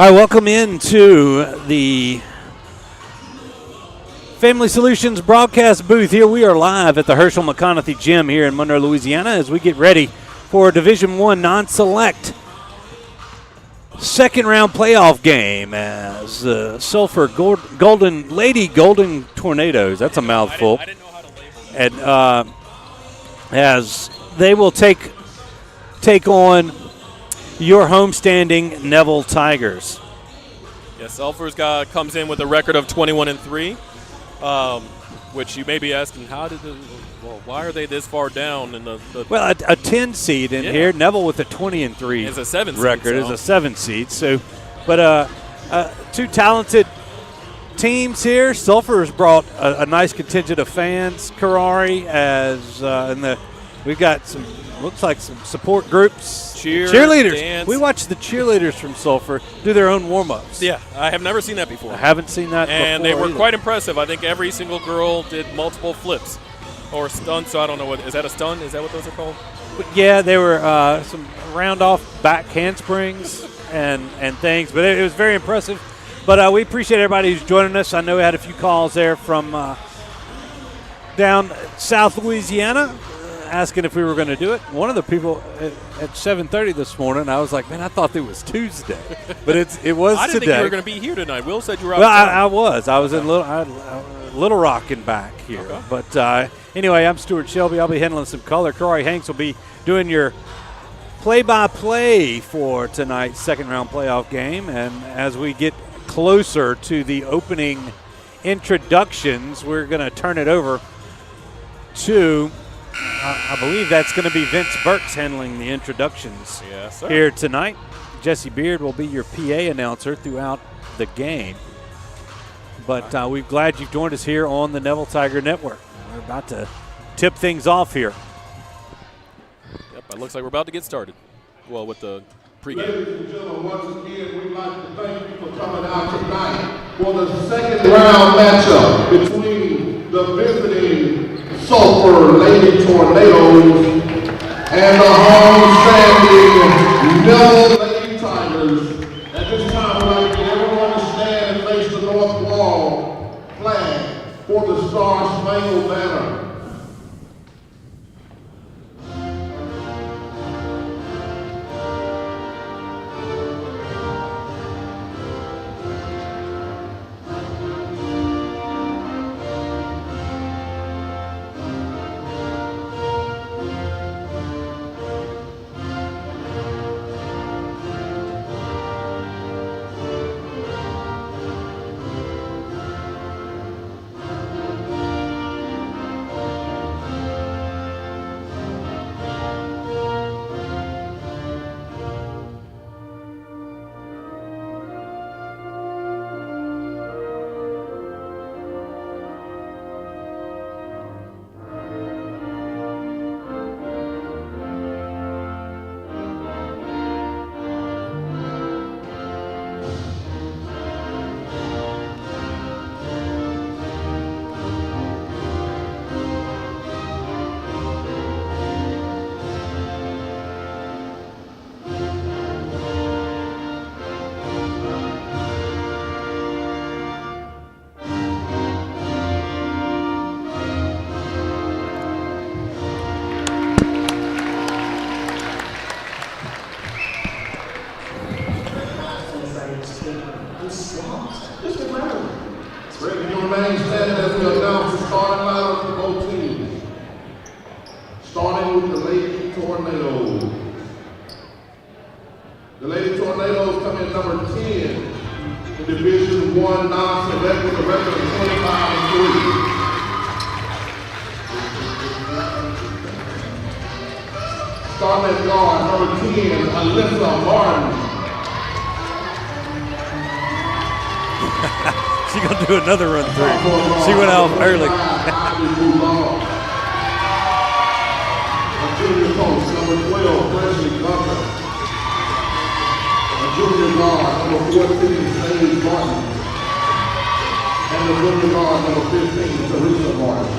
All right, welcome into the Family Solutions broadcast booth. Here we are live at the Hershal McConathy Gym here in Monroe, Louisiana, as we get ready for a Division I non-select second round playoff game as Sulphur Golden Tornadoes. That's a mouthful. I didn't know how to label And as they will take on your homestanding Neville Tigers. Yeah, Sulphur's comes in with a record of 21-3, which you may be asking, why are they this far down in the Well, a 10 seed in here. Neville with a 20-3 is a 7 record seed, is a 7 seed. So, but two talented teams here. Sulphur has brought a nice contingent of fans. Karari we've got some. Looks like some support groups. Cheerleaders. Dance. We watched the cheerleaders from Sulphur do their own warm-ups. Yeah, I have never seen that before. I haven't seen that and before they were either. quite impressive. I think every single girl did multiple flips or stunts. So I don't know is that a stun? Is that what those are called? But yeah, they were some round-off back handsprings and things, but it was very impressive. But we appreciate everybody who's joining us. I know we had a few calls there from down South Louisiana, asking if we were going to do it. One of the people at 7:30 this morning, I was like, man, I thought it was Tuesday, but it was I didn't today. think you were going to be here tonight. Will said you were out. Well, I was in Little Rock and back here. Okay. But anyway, I'm Stewart Shelby. I'll be handling some color. Karari Hanks will be doing your play-by-play for tonight's second-round playoff game. And as we get closer to the opening introductions, we're going to turn it over to I believe that's going to be Vince Burks handling the introductions here tonight. Jesse Beard will be your PA announcer throughout the game. But we're glad you've joined us here on the Neville Tiger Network. We're about to tip things off here. Yep, it looks like we're about to get started. Well, with the pregame. Ladies and gentlemen, once again, we'd like to thank you for coming out tonight for the second round matchup between the visiting Sulphur Lady Tornadoes and the homestanding Neville Lady Tigers. At this time, I'd like to get everyone to stand and face the north wall flag for the Star Spangled Banner. Remain standing as we announce the starting lineup for both teams. Starting with the Lady Tornadoes. The Lady Tornadoes come in number 10 in Division I non-select with a record of 25-3. Starting at guard, number 10, Alyssa Martin. She's going to do another run through. She went off early. Junior coach, number 12, Presley Gunter. Junior guard, number 14, Sage Martin. And the junior guard, number 15, Teresa Martin.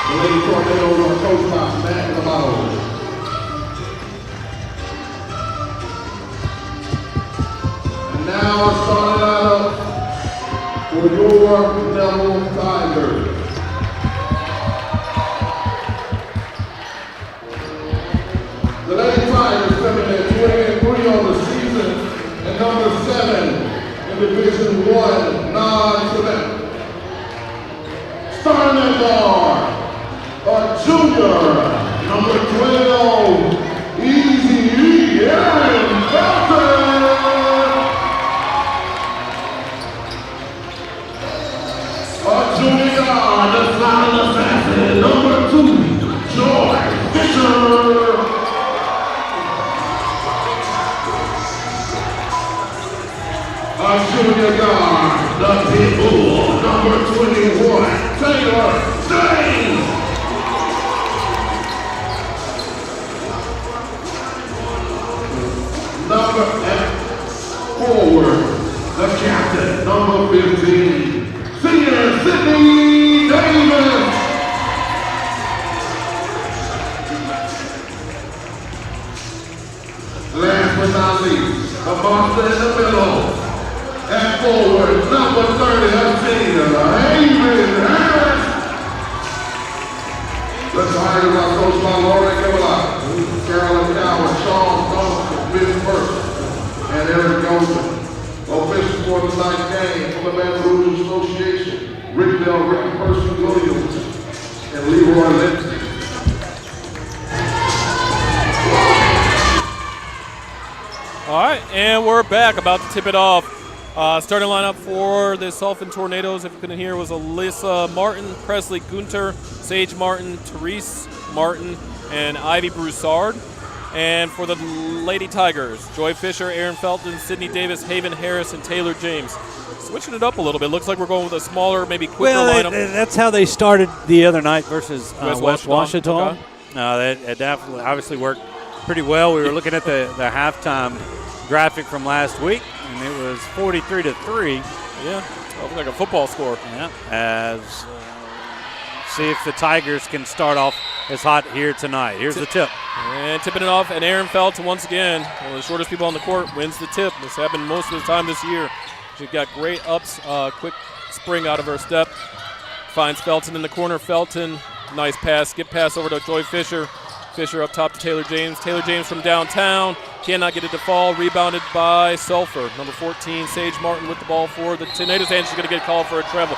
The Lady Tornadoes are coached by Matt Lamotto. now starting lineup for your Neville Tigers. The Lady Tigers coming at 20-3 on the season and number 7 in Division 1 non-select. Starting at guard, a junior, number 12, Easy Aaron Felton. A junior guard, the silent assassin, number 2, Joy Fisher. A junior guard, the pit bull, number 21, Taylor James. Number 8, forward, the captain, number 15, senior Sydney Davis. Last but not least, the monster in the middle. And forward, number 30, Haven Harris. The Tigers are coached by Lauren Neville, Carolyn Coward, Sean Thompson, Vince Burke, and Eric Golden. Officials for tonight's game from the Baton Rouge Association, Rick Bell, Ricky Percy Williams, and Leroy Lindsay. All right, and we're back, about to tip it off. Starting lineup for the Sulphur Tornadoes, if you couldn't hear, was Alyssa Martin, Presley Gunter, Sage Martin, Therese Martin, and Ivy Broussard. And for the Lady Tigers, Joy Fisher, Aaron Felton, Sydney Davis, Haven Harris, and Taylor James. Switching it up a little bit. Looks like we're going with a smaller, maybe quicker lineup. That's how they started the other night versus West Washita. Okay. That definitely obviously worked pretty well. We were looking at the halftime graphic from last week, and it was 43-3. Yeah, looks like a football score. Yeah, as see if the Tigers can start off as hot here tonight. Here's the tip. And tipping it off, and Aaron Felton once again, one of the shortest people on the court, wins the tip. This happened most of the time this year. She got great ups, quick spring out of her step. Finds Felton in the corner. Felton, nice pass, skip pass over to Joy Fisher. Fisher up top to Taylor James. Taylor James from downtown cannot get it to fall. Rebounded by Sulphur. Number 14, Sage Martin with the ball for the Tornadoes, and she's going to get called for a travel.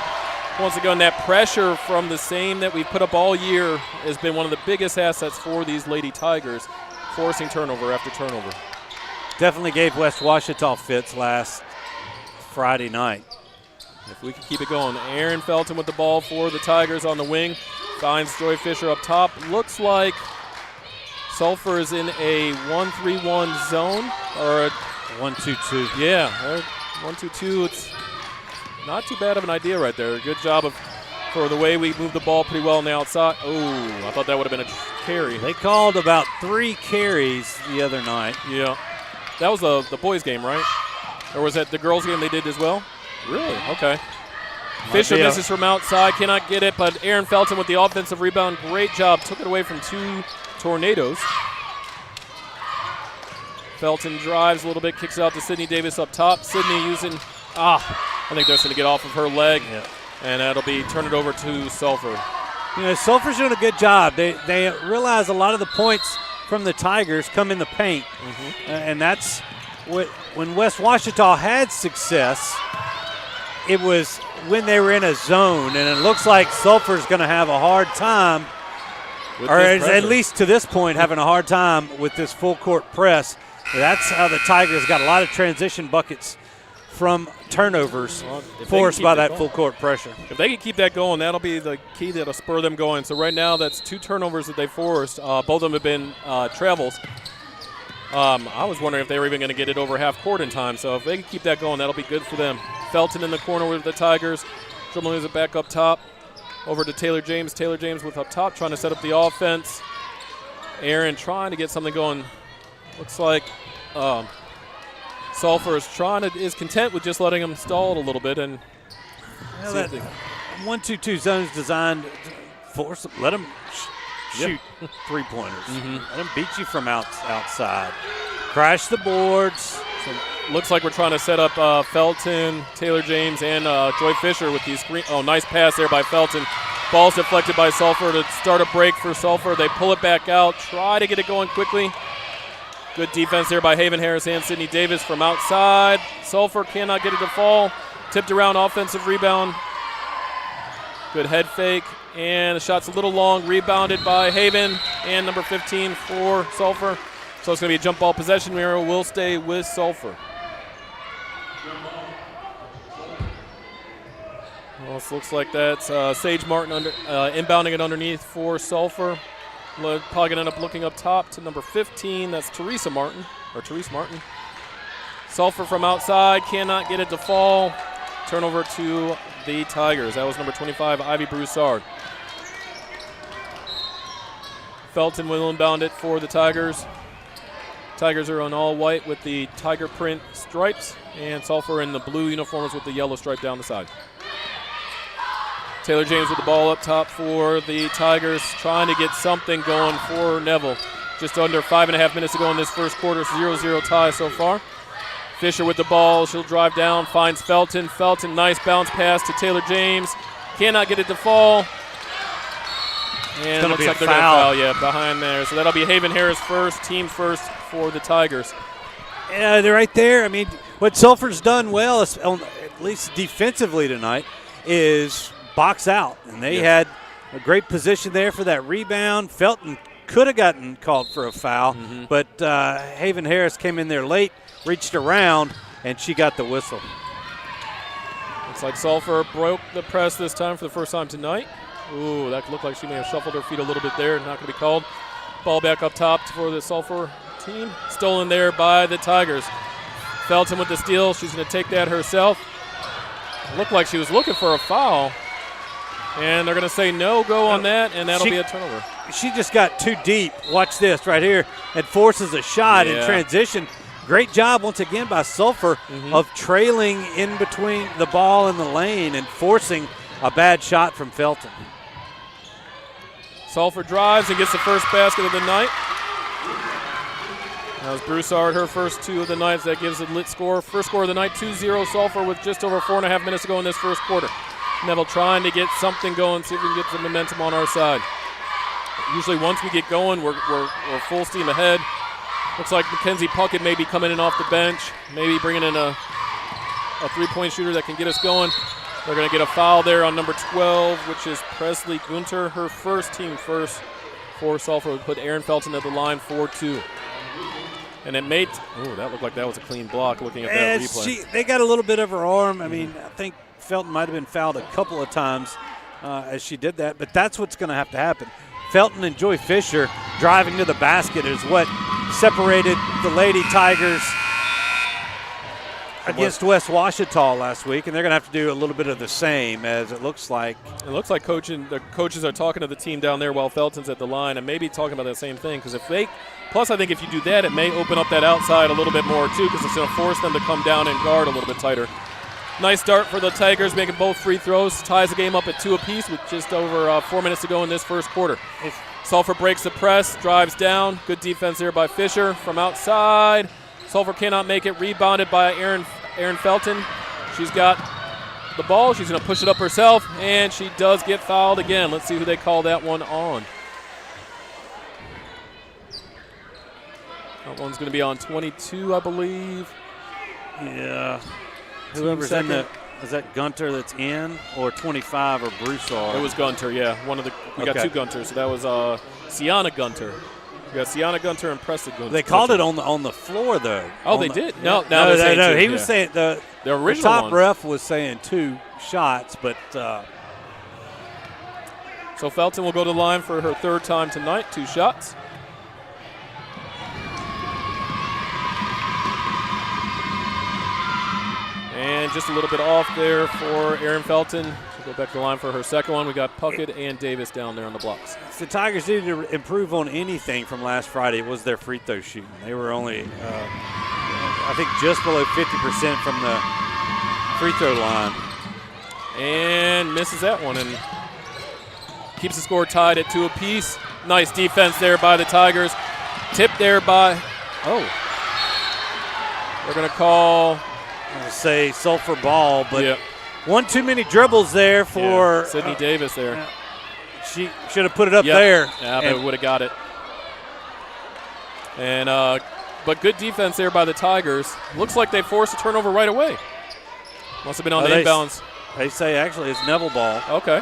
Once again, that pressure from the same that we've put up all year has been one of the biggest assets for these Lady Tigers, forcing turnover after turnover. Definitely gave West Washita fits last Friday night. If we can keep it going. Aaron Felton with the ball for the Tigers on the wing. Finds Joy Fisher up top. Looks like Sulphur is in a 1-3-1 zone, or a 1-2-2. Yeah, 1-2-2. It's not too bad of an idea right there. Good job for the way we moved the ball pretty well on the outside. Oh, I thought that would have been a carry. They called about 3 carries the other night. Yeah. That was the boys' game, right? Or was that the girls' game they did as well? Really? Okay. Fisher misses from outside, cannot get it, but Aaron Felton with the offensive rebound. Great job. Took it away from 2 Tornadoes. Felton drives a little bit, kicks out to Sydney Davis up top. Sydney using, I think that's going to get off of her leg, and that'll be turn it over to Sulphur. You know, Sulphur's doing a good job. They realize a lot of the points from the Tigers come in the paint, and that's what when West Washita had success, it was when they were in a zone, and it looks like Sulphur's going to have a hard time, or at least to this point having a hard time with this full court press. That's how the Tigers got a lot of transition buckets from turnovers forced by that full court pressure. If they can keep that going, that'll be the key that'll spur them going. So right now that's 2 turnovers that they forced. Both of them have been travels. I was wondering if they were even going to get it over half court in time. So if they can keep that going, that'll be good for them. Felton in the corner with the Tigers. Dribbling it back up top. Over to Taylor James. Taylor James with up top trying to set up the offense. Aaron trying to get something going. Looks like Sulphur is content with just letting him stall it a little bit and see that 1-2-2 zone's designed to let them shoot 3-pointers. Let them beat you from outside. Crash the boards. Looks like we're trying to set up Felton, Taylor James, and Joy Fisher with these screen. Oh, nice pass there by Felton. Ball's deflected by Sulphur to start a break for Sulphur. They pull it back out, try to get it going quickly. Good defense there by Haven Harris and Sydney Davis from outside. Sulphur cannot get it to fall. Tipped around, offensive rebound. Good head fake, and the shot's a little long. Rebounded by Haven and number 15 for Sulphur. So it's going to be a jump ball possession. Miro will stay with Sulphur. Well, this looks like that's Sage Martin inbounding it underneath for Sulphur. Probably going to end up looking up top to number 15. That's Therese Martin. Sulphur from outside, cannot get it to fall. Turnover to the Tigers. That was number 25, Ivy Broussard. Felton will inbound it for the Tigers. Tigers are on all white with the tiger print stripes, and Sulphur in the blue uniforms with the yellow stripe down the side. Taylor James with the ball up top for the Tigers, trying to get something going for Neville. Just under 5.5 minutes to go in this first quarter, 0-0 tie so far. Fisher with the ball, she'll drive down, finds Felton. Felton, nice bounce pass to Taylor James. Cannot get it to fall. And it looks like they're going to foul, behind there. So that'll be Haven Harris first, team first for the Tigers. Yeah, they're right there. I mean, what Sulphur's done well, at least defensively tonight, is box out. And they had a great position there for that rebound. Felton could have gotten called for a foul, but Haven Harris came in there late, reached around, and she got the whistle. Looks like Sulphur broke the press this time for the first time tonight. Ooh, that looked like she may have shuffled her feet a little bit there. Not going to be called. Ball back up top for the Sulphur team. Stolen there by the Tigers. Felton with the steal. She's going to take that herself. Looked like she was looking for a foul. And they're going to say no go on that, and that'll be a turnover. She just got too deep. Watch this right here. And forces a shot in transition. Great job once again by Sulphur of trailing in between the ball and the lane and forcing a bad shot from Felton. Sulphur drives and gets the first basket of the night. That was Broussard, her first two of the night. That gives a lit score. First score of the night, 2-0 Sulphur with just over 4.5 minutes to go in this first quarter. Neville trying to get something going, see if we can get some momentum on our side. Usually once we get going, we're full steam ahead. Looks like Mackenzie Puckett may be coming in off the bench, maybe bringing in a three-point shooter that can get us going. They're going to get a foul there on number 12, which is Presley Gunter. Her first, team first for Sulphur would put Erin Felton at the line for 2. And it made, that looked like that was a clean block looking at that replay. They got a little bit of her arm. I mean, I think Felton might have been fouled a couple of times as she did that, but that's what's going to have to happen. Felton and Joy Fisher driving to the basket is what separated the Lady Tigers against West Washita last week, and they're going to have to do a little bit of the same, as it looks like. It looks like the coaches are talking to the team down there while Felton's at the line, and maybe talking about that same thing, because plus I think if you do that, it may open up that outside a little bit more too, because it's going to force them to come down and guard a little bit tighter. Nice start for the Tigers, making both free throws. Ties the game up at 2 apiece with just over 4 minutes to go in this first quarter. Sulphur breaks the press, drives down. Good defense there by Fisher from outside. Sulphur cannot make it. Rebounded by Erin Felton. She's got the ball. She's going to push it up herself, and she does get fouled again. Let's see who they call that one on. That one's going to be on 22, I believe. Yeah. Whoever's in is that Gunter that's in, or 25 or Broussard? It was Gunter, we got 2 Gunters. So that was Sienna Gunter. We got Sienna Gunter and Preston Gunter. They called it on the floor though. Oh, they did? No. He was saying the original top ref was saying 2 shots, but. So Felton will go to the line for her 3rd time tonight, 2 shots. And just a little bit off there for Erin Felton. She'll go back to the line for her 2nd one. We got Puckett and Davis down there on the blocks. If the Tigers needed to improve on anything from last Friday, it was their free throw shooting. They were only, I think, just below 50% from the free throw line. And misses that one and keeps the score tied at 2 apiece. Nice defense there by the Tigers. Tip there by, They're going to call. I'm going to say Sulphur ball, but one too many dribbles there for Sydney Davis there. She should have put it up there. Yeah, they would have got it. And but good defense there by the Tigers. Looks like they forced a turnover right away. Must have been on the inbounds. They say actually it's Neville ball. Okay.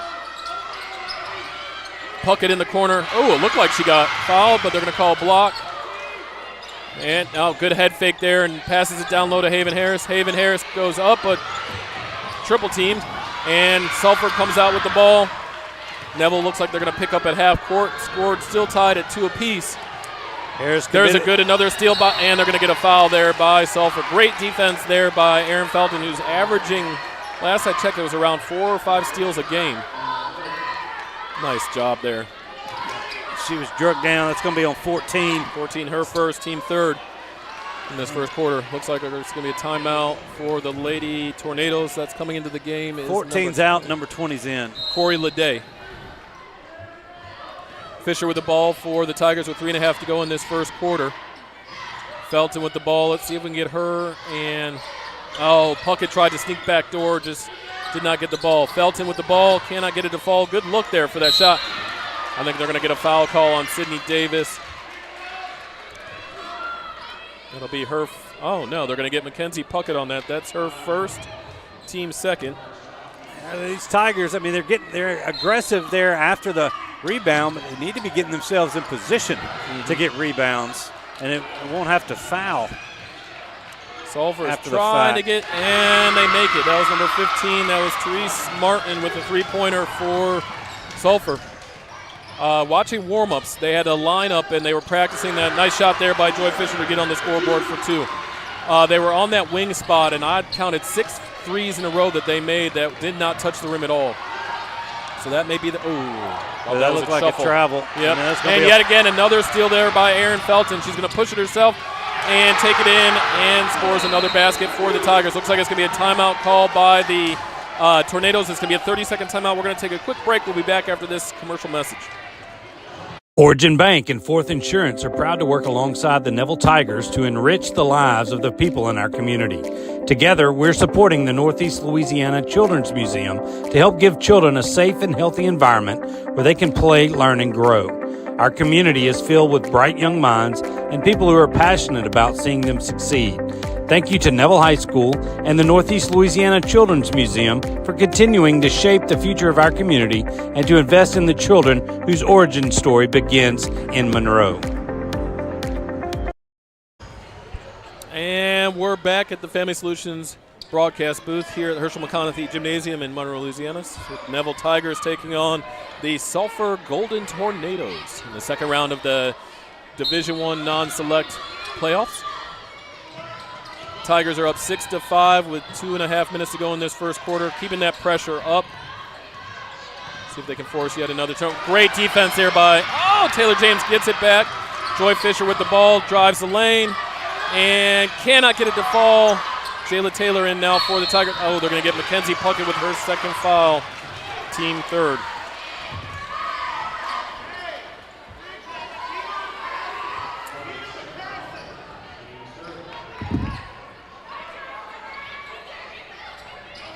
Puckett in the corner. Oh, it looked like she got fouled, but they're going to call a block. And good head fake there and passes it down low to Haven Harris. Haven Harris goes up, but triple teamed. And Sulphur comes out with the ball. Neville looks like they're going to pick up at half court. Scored still tied at 2 apiece. There's another steal, and they're going to get a foul there by Sulphur. Great defense there by Aaron Felton, who's averaging, last I checked, it was around 4 or 5 steals a game. Nice job there. She was jerked down. It's going to be on 14. 14, her first, team third in this first quarter. Looks like there's going to be a timeout for the Lady Tornadoes. That's coming into the game. 14's out, number 20's in. Corey Leday. Fisher with the ball for the Tigers with 3.5 to go in this first quarter. Felton with the ball. Let's see if we can get her. And, Puckett tried to sneak back door, just did not get the ball. Felton with the ball, cannot get it to fall. Good look there for that shot. I think they're going to get a foul call on Sydney Davis. It'll be her. No, they're going to get Mackenzie Puckett on that. That's her first, team second. These Tigers, I mean, they're aggressive there after the rebound, but they need to be getting themselves in position to get rebounds, and it won't have to foul. Sulphur is trying to get, and they make it. That was number 15. That was Therese Martin with a three-pointer for Sulphur. Watching warm-ups, they had a lineup, and they were practicing that. Nice shot there by Joy Fisher to get on the scoreboard for 2. They were on that wing spot, and I counted 6 threes in a row that they made that did not touch the rim at all. So that may be the that looked like a travel. Yep. And yet again, another steal there by Erin Felton. She's going to push it herself and take it in and scores another basket for the Tigers. Looks like it's going to be a timeout call by the Tornadoes. It's going to be a 30-second timeout. We're going to take a quick break. We'll be back after this commercial message. Origin Bank and Fourth Insurance are proud to work alongside the Neville Tigers to enrich the lives of the people in our community. Together, we're supporting the Northeast Louisiana Children's Museum to help give children a safe and healthy environment where they can play, learn, and grow. Our community is filled with bright young minds and people who are passionate about seeing them succeed. Thank you to Neville High School and the Northeast Louisiana Children's Museum for continuing to shape the future of our community and to invest in the children whose origin story begins in Monroe. And we're back at the Family Solutions broadcast booth here at the Hershal McConathy Gymnasium in Monroe, Louisiana, with Neville Tigers taking on the Sulphur Golden Tornadoes in the second round of the Division I non-select playoffs. Tigers are up 6-5 with 2.5 minutes to go in this first quarter, keeping that pressure up. See if they can force yet another turn. Great defense there by, Taylor James gets it back. Joy Fisher with the ball, drives the lane, and cannot get it to fall. Jayla Taylor in now for the Tigers. They're going to get Mackenzie Puckett with her second foul, team third.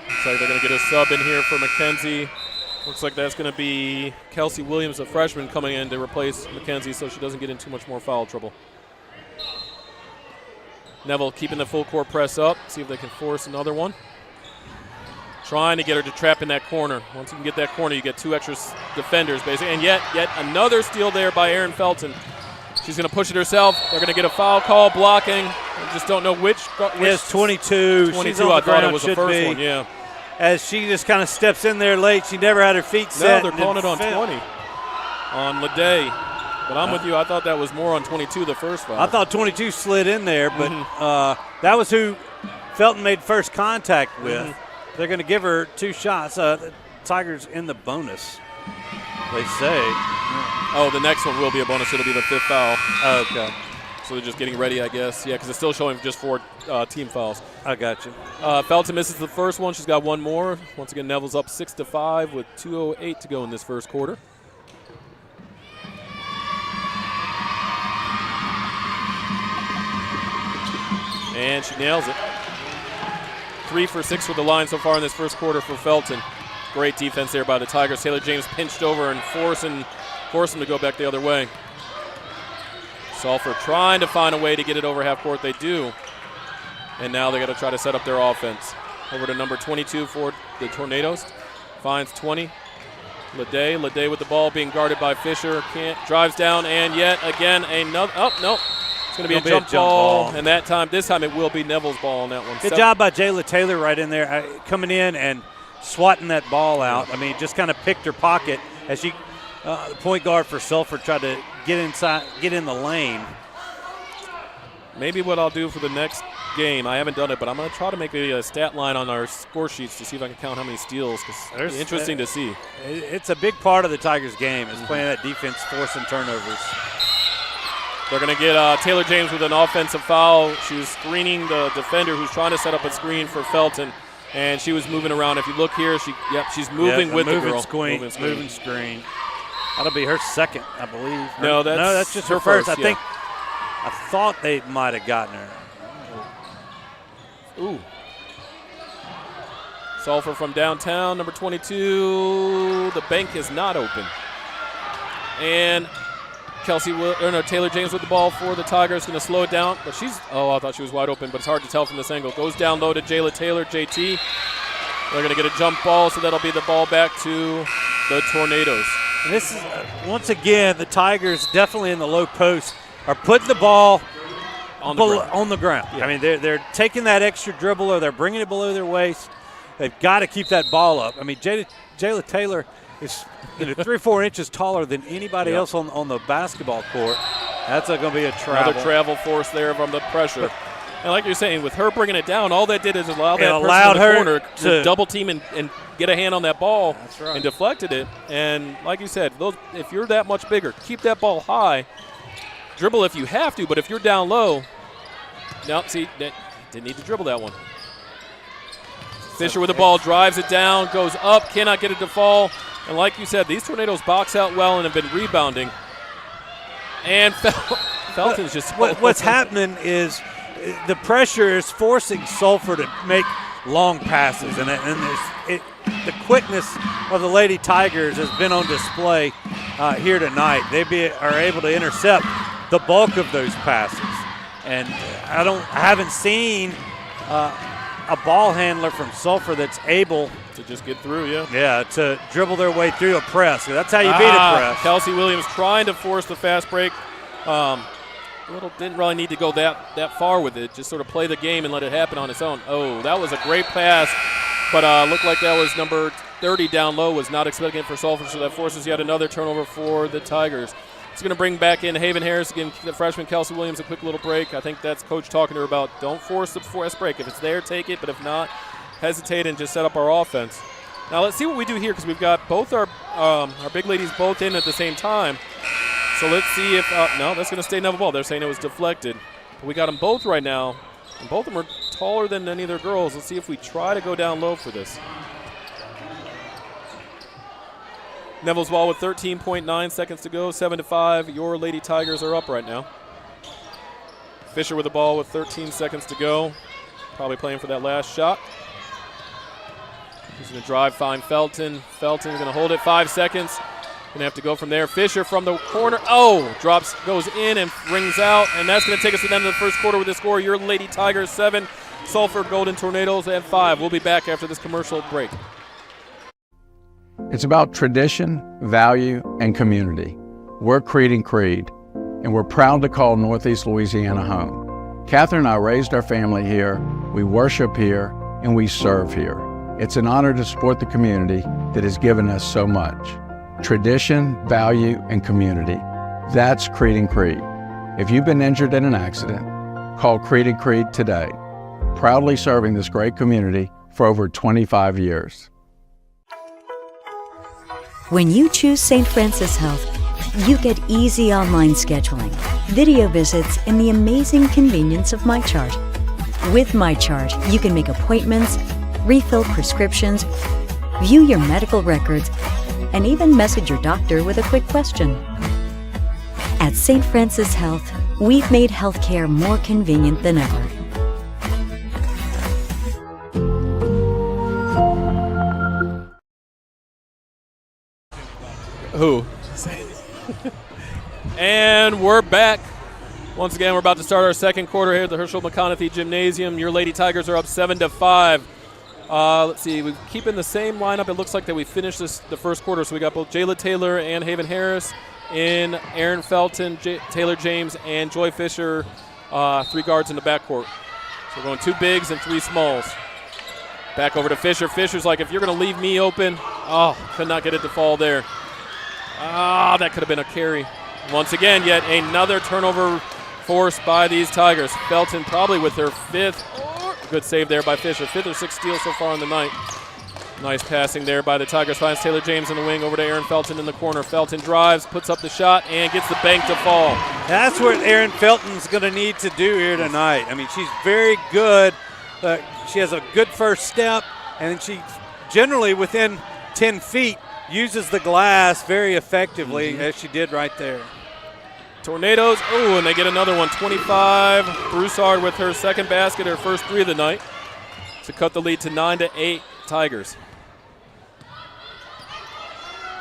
Looks like they're going to get a sub in here for Mackenzie. Looks like that's going to be Kelsey Williams, a freshman, coming in to replace Mackenzie so she doesn't get in too much more foul trouble. Neville keeping the full court press up. See if they can force another one. Trying to get her to trap in that corner. Once you can get that corner, you get 2 extra defenders, basically. And yet another steal there by Erin Felton. She's going to push it herself. They're going to get a foul call, blocking. I just don't know which. It's 22. 22, I thought it was the first one, yeah. As she just kind of steps in there late. She never had her feet set. No, they're calling it on 20 on Leday. But I'm with you. I thought that was more on 22, the first foul. I thought 22 slid in there, but that was who Felton made first contact with. They're going to give her 2 shots. The Tigers in the bonus, they say. The next one will be a bonus. It'll be the 5th foul. Okay. So they're just getting ready, I guess. Yeah, because it's still showing just 4 team fouls. I got you. Felton misses the first one. She's got one more. Once again, Neville's up 6-5 with 2:08 to go in this first quarter. And she nails it. 3 for 6 for the line so far in this first quarter for Felton. Great defense there by the Tigers. Taylor James pinched over and force him to go back the other way. Sulphur trying to find a way to get it over half court. They do. And now they got to try to set up their offense. Over to number 22 for the Tornadoes. Finds 20. Lede with the ball being guarded by Fisher. Drives down, and yet again another. Oh, no. It's going to be a jump ball. And this time it will be Neville's ball on that one. Good job by Jayla Taylor right in there, coming in and swatting that ball out. I mean, just kind of picked her pocket as she, the point guard for Sulphur, tried to get in the lane. Maybe what I'll do for the next game, I haven't done it, but I'm going to try to make a stat line on our score sheets to see if I can count how many steals, because it's interesting to see. It's a big part of the Tigers' game is playing that defense, forcing turnovers. They're going to get Taylor James with an offensive foul. She was screening the defender who's trying to set up a screen for Felton, and she was moving around. If you look here, she's moving with the girl. Moving screen. That'll be her second, I believe. No, that's just her first. I thought they might have gotten her. Ooh. Sulphur from downtown, number 22. The bank is not open. And Taylor James with the ball for the Tigers, going to slow it down. But I thought she was wide open, but it's hard to tell from this angle. Goes down low to Jayla Taylor, JT. They're going to get a jump ball, so that'll be the ball back to the Tornadoes. And this is, once again, the Tigers definitely in the low post are putting the ball on the ground. Yeah. I mean, they're taking that extra dribble or they're bringing it below their waist. They've got to keep that ball up. I mean, Jayla Taylor is 3 or 4 inches taller than anybody else on the basketball court. That's going to be a travel. Another travel force there from the pressure. And like you're saying, with her bringing it down, all that did is allow that person in the corner to double team and get a hand on that ball. That's right. And deflected it. And like you said, if you're that much bigger, keep that ball high. Dribble if you have to, but if you're down low, didn't need to dribble that one. Fisher with the ball, drives it down, goes up, cannot get it to fall. And like you said, these Tornadoes box out well and have been rebounding. And Felton's just what's happening is the pressure is forcing Sulphur to make long passes, and the quickness of the Lady Tigers has been on display here tonight. They are able to intercept the bulk of those passes, and I haven't seen a ball handler from Sulphur that's able to just get through, to dribble their way through a press. That's how you beat a press. Kelsey Williams trying to force the fast break. Didn't really need to go that far with it. Just sort of play the game and let it happen on its own. Oh, that was a great pass, but looked like that was number 30 down low. Was not expecting it for Sulphur, so that forces yet another turnover for the Tigers. It's going to bring back in Haven Harris again, the freshman Kelsey Williams, a quick little break. I think that's coach talking to her about don't force the fast break. If it's there, take it, but if not, hesitate and just set up our offense. Now let's see what we do here because we've got both our big ladies both in at the same time. So let's see if no, that's going to stay Neville ball. They're saying it was deflected. But we got them both right now, and both of them are taller than any of their girls. Let's see if we try to go down low for this. Neville's ball with 13.9 seconds to go, 7-5. Your Lady Tigers are up right now. Fisher with the ball with 13 seconds to go. Probably playing for that last shot. He's going to drive, find Felton. Felton's going to hold it 5 seconds. Going to have to go from there. Fisher from the corner. Oh, goes in and rings out. And that's going to take us to the end of the first quarter with the score. Your Lady Tigers 7, Sulphur Golden Tornadoes at 5. We'll be back after this commercial break. It's about tradition, value, and community. We're Creed and Creed, and we're proud to call Northeast Louisiana home. Catherine and I raised our family here, we worship here, and we serve here. It's an honor to support the community that has given us so much. Tradition, value, and community. That's Creed and Creed. If you've been injured in an accident, call Creed and Creed today. Proudly serving this great community for over 25 years. When you choose St. Francis Health, you get easy online scheduling, video visits, and the amazing convenience of MyChart. With MyChart, you can make appointments, refill prescriptions, view your medical records, and even message your doctor with a quick question. At St. Francis Health, we've made healthcare more convenient than ever. Who? And we're back. Once again, we're about to start our second quarter here at the Hershal McConathy Gymnasium. Your Lady Tigers are up 7-5. Let's see, we're keeping the same lineup. It looks like that we finished the first quarter, so we got both Jayla Taylor and Haven Harris in, Aaron Felton, Taylor James, and Joy Fisher, 3 guards in the backcourt. So we're going 2 bigs and 3 smalls. Back over to Fisher. Fisher's like, if you're going to leave me open, could not get it to fall there. That could have been a carry. Once again, yet another turnover forced by these Tigers. Felton probably with their 5th. Good save there by Fisher. 5th or 6th steal so far in the night. Nice passing there by the Tigers. Finds Taylor James in the wing over to Aaron Felton in the corner. Felton drives, puts up the shot, and gets the bank to fall. That's what Aaron Felton's going to need to do here tonight. I mean, she's very good. She has a good first step, and she generally within 10 feet uses the glass very effectively, as she did right there. Tornadoes, and they get another one. 25, Broussard with her second basket, her first 3 of the night, to cut the lead to 9-8 Tigers.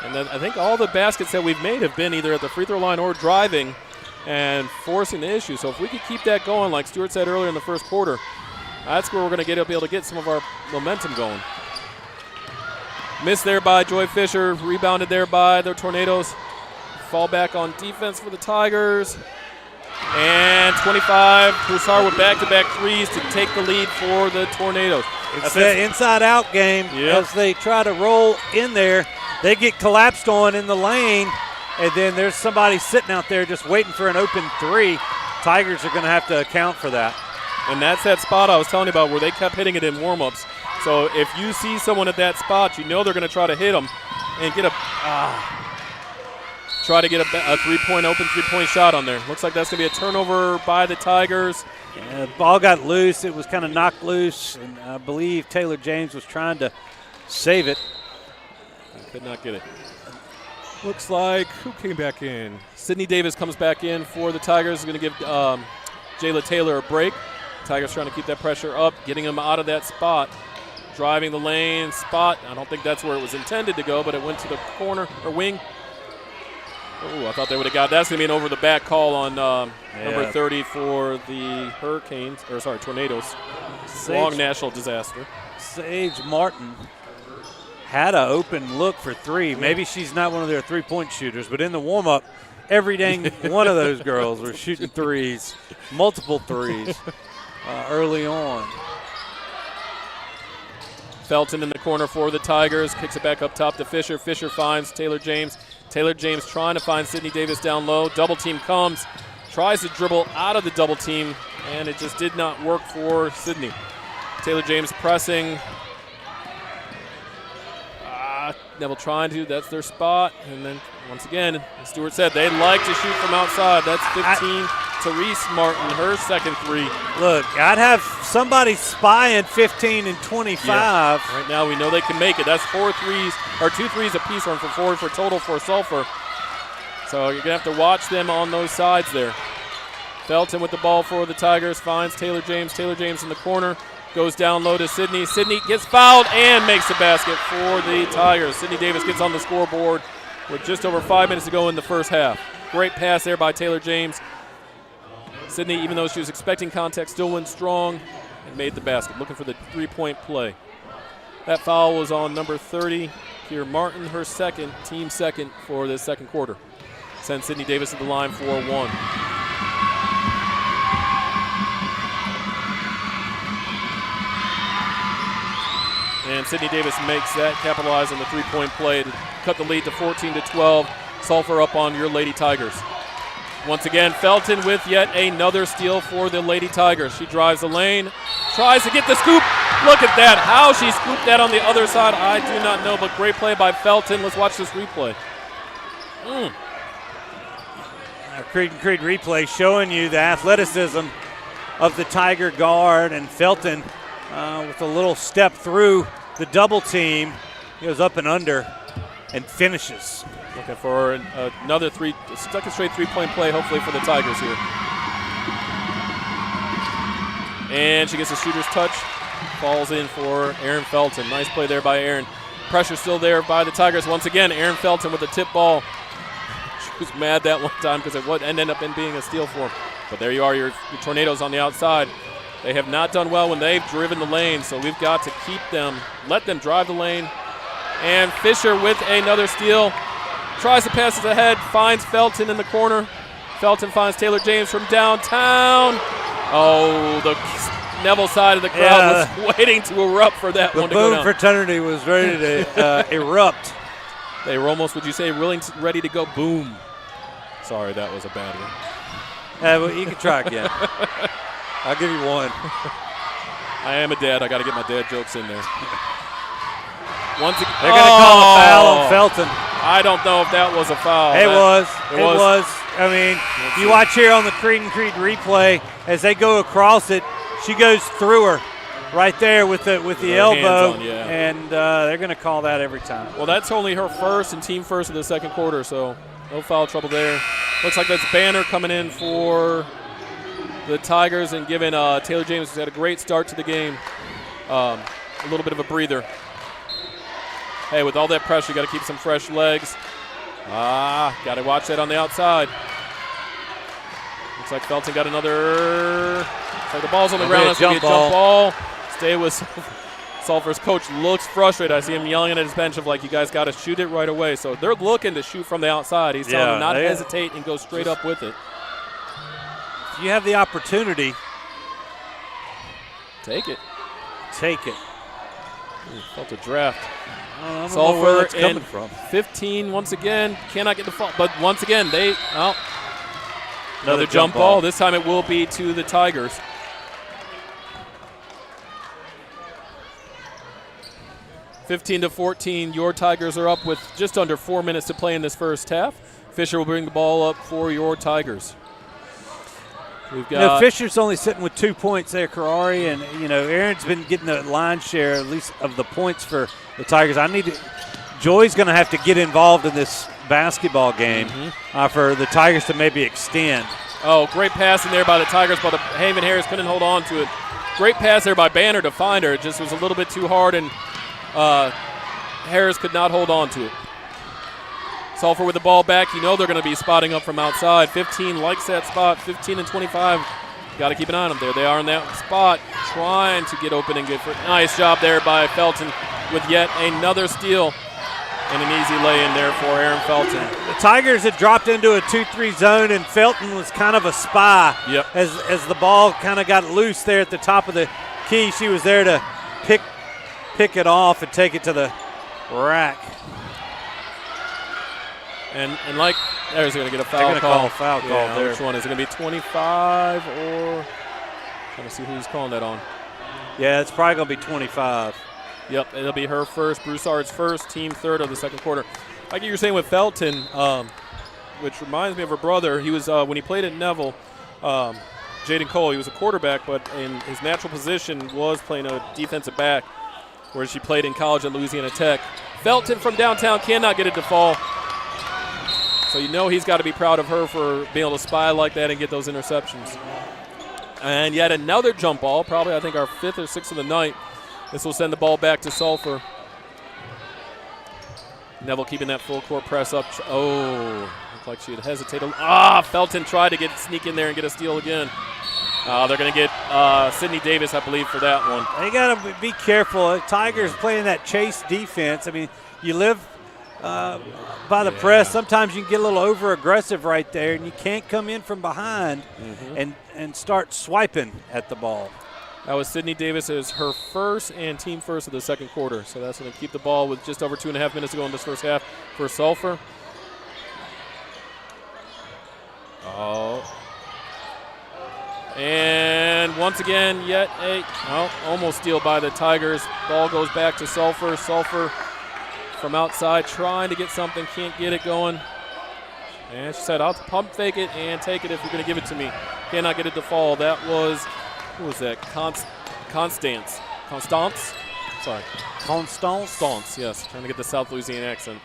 And then I think all the baskets that we've made have been either at the free throw line or driving and forcing the issue. So if we could keep that going, like Stewart said earlier in the first quarter, that's where we're going to be able to get some of our momentum going. Missed there by Joy Fisher, rebounded there by the Tornadoes. Fall back on defense for the Tigers. And 25, Broussard with back-to-back threes to take the lead for the Tornadoes. It's that inside-out game. As they try to roll in there. They get collapsed on in the lane, and then there's somebody sitting out there just waiting for an open 3. Tigers are going to have to account for that. And that's that spot I was telling you about where they kept hitting it in warm-ups. So if you see someone at that spot, you know they're going to try to hit them and get a three-point open three-point shot on there. Looks like that's going to be a turnover by the Tigers. Yeah, the ball got loose. It was kind of knocked loose, and I believe Taylor James was trying to save it. Could not get it. Looks like who came back in? Sydney Davis comes back in for the Tigers. Is going to give Jayla Taylor a break. Tigers trying to keep that pressure up, getting him out of that spot. Driving the lane spot. I don't think that's where it was intended to go, but it went to the corner or wing. I thought they would have got. That's going to be an over-the-back call on number 30 for the Tornadoes. Long national disaster. Sage Martin had an open look for 3. Maybe she's not one of their three-point shooters, but in the warm-up, every dang one of those girls were shooting threes, multiple threes early on. Felton in the corner for the Tigers. Kicks it back up top to Fisher. Fisher finds Taylor James. Taylor James trying to find Sydney Davis down low. Double team comes. Tries to dribble out of the double team, and it just did not work for Sydney. Taylor James pressing. Neville trying to. That's their spot. And then, once again, as Stewart said, they like to shoot from outside. That's 15. Therese Martin, her second 3. Look, I'd have somebody spying 15 and 25. Yeah. Right now we know they can make it. That's 4 threes, or 2 threes apiece, 1 for 4 for total for Sulphur. So you're going to have to watch them on those sides there. Felton with the ball for the Tigers, finds Taylor James. Taylor James in the corner, goes down low to Sydney. Sydney gets fouled and makes the basket for the Tigers. Sydney Davis gets on the scoreboard with just over 5 minutes to go in the first half. Great pass there by Taylor James. Sydney, even though she was expecting contact, still went strong and made the basket, looking for the three-point play. That foul was on number 30, Kier Martin, her second, team second for the second quarter. Sends Sydney Davis to the line for 1. And Sydney Davis makes that, capitalize on the three-point play to cut the lead to 14-12. Sulphur up on your Lady Tigers. Once again, Felton with yet another steal for the Lady Tigers. She drives the lane, tries to get the scoop. Look at that. How she scooped that on the other side, I do not know, but great play by Felton. Let's watch this replay. Creed and Creed replay showing you the athleticism of the Tiger guard, and Felton with a little step through the double team. He goes up and under and finishes. Looking for another second straight three-point play, hopefully for the Tigers here. And she gets a shooter's touch. Falls in for Aaron Felton. Nice play there by Aaron. pressure still there by the Tigers. Once again, Aaron Felton with the tip ball. She was mad that one time because it ended up in being a steal for him. But there you are, your Tornadoes on the outside. They have not done well when they've driven the lane, so we've got to keep them, let them drive the lane. And Fisher with another steal. Tries to pass it ahead, finds Felton in the corner. Felton finds Taylor James from downtown. Oh, the Neville side of the crowd was waiting to erupt for that one to go down. The Boone fraternity was ready to erupt. They were almost, would you say, ready to go boom. Sorry, that was a bad one. Well, you can try again. I'll give you one. I am a dad. I got to get my dad jokes in there. Once again, they're going to call a foul on Felton. I don't know if that was a foul. It was. I mean, you watch here on the Creed and Creed replay as they go across it. She goes through her right there with the elbow, and they're going to call that every time. Well, that's only her first and team first of the second quarter, so no foul trouble there. Looks like that's Banner coming in for the Tigers and giving Taylor James, who's had a great start to the game, a little bit of a breather. Hey, with all that pressure, you got to keep some fresh legs. Got to watch that on the outside. Looks like Felton got another. Looks like the ball's on the ground. That's going to be a jump ball. Stay with Sulphur's coach. Looks frustrated. I see him yelling at his bench of like, you guys got to shoot it right away. So they're looking to shoot from the outside. He's telling them not to hesitate and go straight up with it. If you have the opportunity, take it. Take it. Felt a draft. I don't know where that's coming from. 15 once again. Cannot get the fall. But once again, another jump ball. This time it will be to the Tigers. (15-14). Your Tigers are up with just under 4 minutes to play in this first half. Fisher will bring the ball up for your Tigers. We've got Fisher's only sitting with 2 points there, Karari, and Aaron's been getting the line share at least of the points for the Tigers. Joy's going to have to get involved in this basketball game for the Tigers to maybe extend. Oh, great pass in there by the Tigers, but Haven Harris couldn't hold on to it. Great pass there by Banner to find her. It just was a little bit too hard, and Harris could not hold on to it. Sulphur with the ball back. You know they're going to be spotting up from outside. 15 likes that spot. 15 and 25. Got to keep an eye on them. There they are in that spot, trying to get open and get for. Nice job there by Felton with yet another steal and an easy lay-in there for Aaron Felton. The Tigers had dropped into a 2-3 zone, and Felton was kind of a spy. Yep. As the ball kind of got loose there at the top of the key, she was there to pick it off and take it to the rack. And like, there's going to get a foul They're going to call. call a foul call there. Which one? Is it going to be 25 or trying to see who he's calling that on? Yeah, it's probably going to be 25. Yep, it'll be her first. Broussard's first, team third of the second quarter. Like you were saying with Felton, which reminds me of her brother. He was, when he played at Neville, Jaden Cole, he was a quarterback, but in his natural position was playing a defensive back, where she played in college at Louisiana Tech. Felton from downtown cannot get it to fall. So you know he's got to be proud of her for being able to spy like that and get those interceptions. And yet another jump ball, probably I think our fifth or sixth of the night. This will send the ball back to Sulphur. Neville keeping that full court press up. Oh, looked like she had hesitated. Felton tried to sneak in there and get a steal again. They're going to get Sydney Davis, I believe, for that one. They got to be careful. Tigers playing that chase defense. I mean, you live by the press. Sometimes you can get a little over-aggressive right there, and you can't come in from behind and start swiping at the ball. That was Sydney Davis as her first and team first of the second quarter. So that's going to keep the ball with just over 2.5 minutes to go in this first half for Sulphur. And once again, yet almost steal by the Tigers. Ball goes back to Sulphur. Sulphur from outside trying to get something, can't get it going. And she said, I'll pump fake it and take it if you're going to give it to me. Cannot get it to fall. That was, who was that? Constance. Sorry. Constance, yes. Trying to get the South Louisiana accent.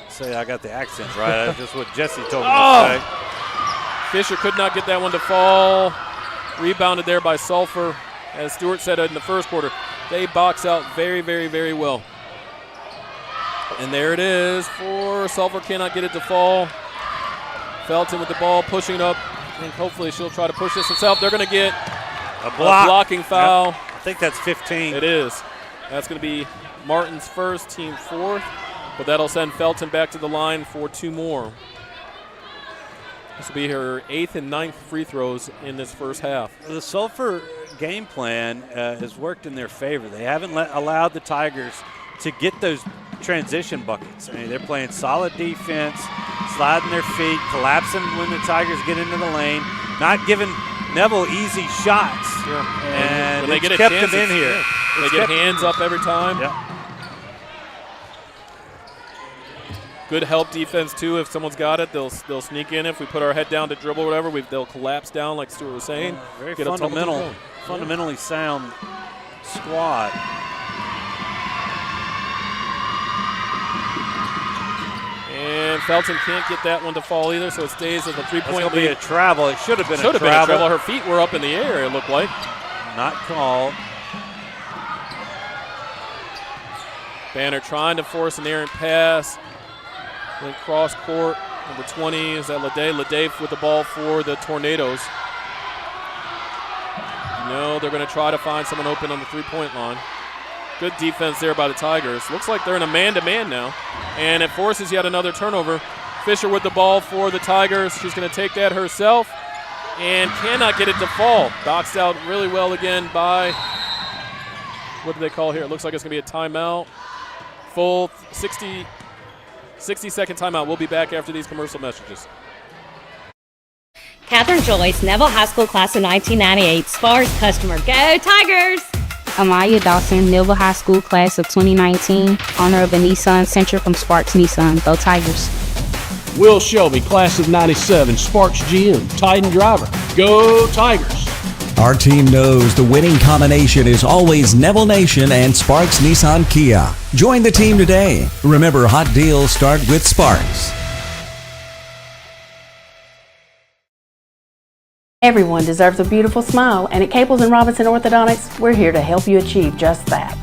Say I got the accent right. That's just what Jesse told me to say. Fisher could not get that one to fall. Rebounded there by Sulphur. As Stewart said in the first quarter, they box out very, very, very well. And there it is for Sulphur. Cannot get it to fall. Felton with the ball, pushing it up. I think hopefully she'll try to push this herself. They're going to get a blocking foul. Yep. I think that's 15. It is. That's going to be Martin's first, team fourth. But that'll send Felton back to the line for 2 more. This will be her 8th and 9th free throws in this first half. The Sulphur game plan has worked in their favor. They haven't allowed the Tigers to get those transition buckets. I mean, they're playing solid defense, sliding their feet, collapsing when the Tigers get into the lane, not giving Neville easy shots. Yeah. And when they get kept a chance, them in here. They get hands up every time. Yeah. Good help defense, too. If someone's got it, they'll sneak in. If we put our head down to dribble or whatever, they'll collapse down, like Stewart was saying. Very fundamentally sound squad. And Felton can't get that one to fall either, so it stays at the 3-point lead. It's going to be a travel. It should have been a travel. Should have been a travel. Her feet were up in the air, it looked like. Not called. Banner trying to force an errant pass. Then cross court. Number 20 is that Lede. Lede with the ball for the Tornadoes. No, they're going to try to find someone open on the 3-point line. Good defense there by the Tigers. Looks like they're in a man-to-man now. And it forces yet another turnover. Fisher with the ball for the Tigers. She's going to take that herself and cannot get it to fall. Boxed out really well again by, what do they call here? It looks like it's going to be a timeout. Full 60-second timeout. We'll be back after these commercial messages. Catherine Joyce, Neville High School class of 1998, Sparks customer. Go Tigers! Amaya Dawson, Neville High School class of 2019, owner of a Nissan Sentra from Sparks Nissan. Go Tigers. Will Shelby, class of 97, Sparks GM, Titan driver. Go Tigers. Our team knows the winning combination is always Neville Nation and Sparks Nissan Kia. Join the team today. Remember, hot deals start with Sparks. Everyone deserves a beautiful smile, and at Caples & Robinson Orthodontics, we're here to help you achieve just that.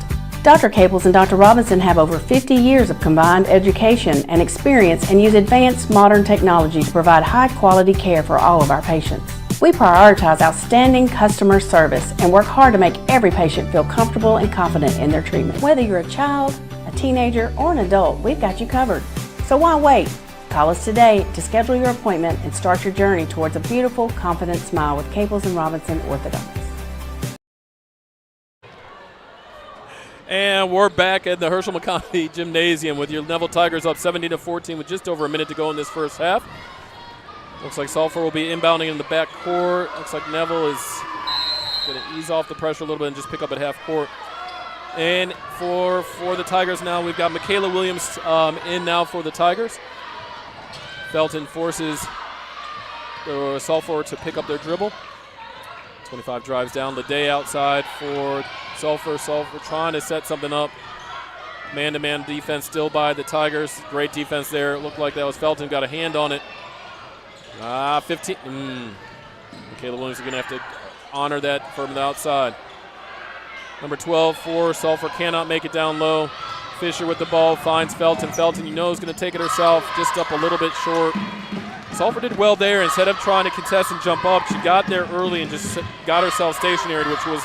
Dr. Caples and Dr. Robinson have over 50 years of combined education and experience and use advanced modern technology to provide high-quality care for all of our patients. We prioritize outstanding customer service and work hard to make every patient feel comfortable and confident in their treatment. Whether you're a child, a teenager, or an adult, we've got you covered. So why wait? Call us today to schedule your appointment and start your journey towards a beautiful, confident smile with Caples & Robinson Orthodontics. And we're back at the Hershal McConathy Gymnasium with your Neville Tigers up 17-14 with just over a minute to go in this first half. Looks like Sulphur will be inbounding in the back court. Looks like Neville is going to ease off the pressure a little bit and just pick up at half court. And for the Tigers now, we've got Michaela Williams in now for the Tigers. Felton forces the Sulphur to pick up their dribble. 25 drives down. Lede outside for Sulphur. Sulphur trying to set something up. Man-to-man defense still by the Tigers. Great defense there. It looked like that was Felton. Got a hand on it. 15. Michaela Williams is going to have to honor that from the outside. Number 12 for Sulphur cannot make it down low. Fisher with the ball finds Felton. Felton, you know, is going to take it herself, just up a little bit short. Sulphur did well there. Instead of trying to contest and jump up, she got there early and just got herself stationary, which was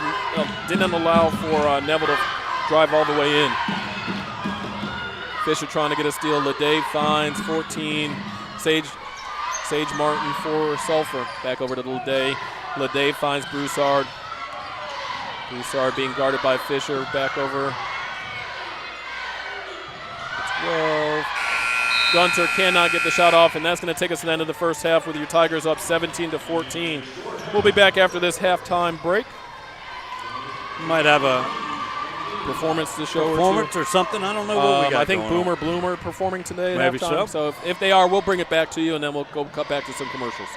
didn't allow for Neville to drive all the way in. Fisher trying to get a steal. Lede finds 14. Sage Martin for Sulphur. Back over to Lede. Lede finds Broussard. Broussard being guarded by Fisher. Back over. 12. Gunter cannot get the shot off, and that's going to take us to the end of the first half with your Tigers up 17-14. We'll be back after this halftime break. Might have a performance to show or something. I don't know what we got. I think Boomer Bloomer performing today at Maybe halftime. so. So if they are, we'll bring it back to you, and then we'll go cut back to some commercials.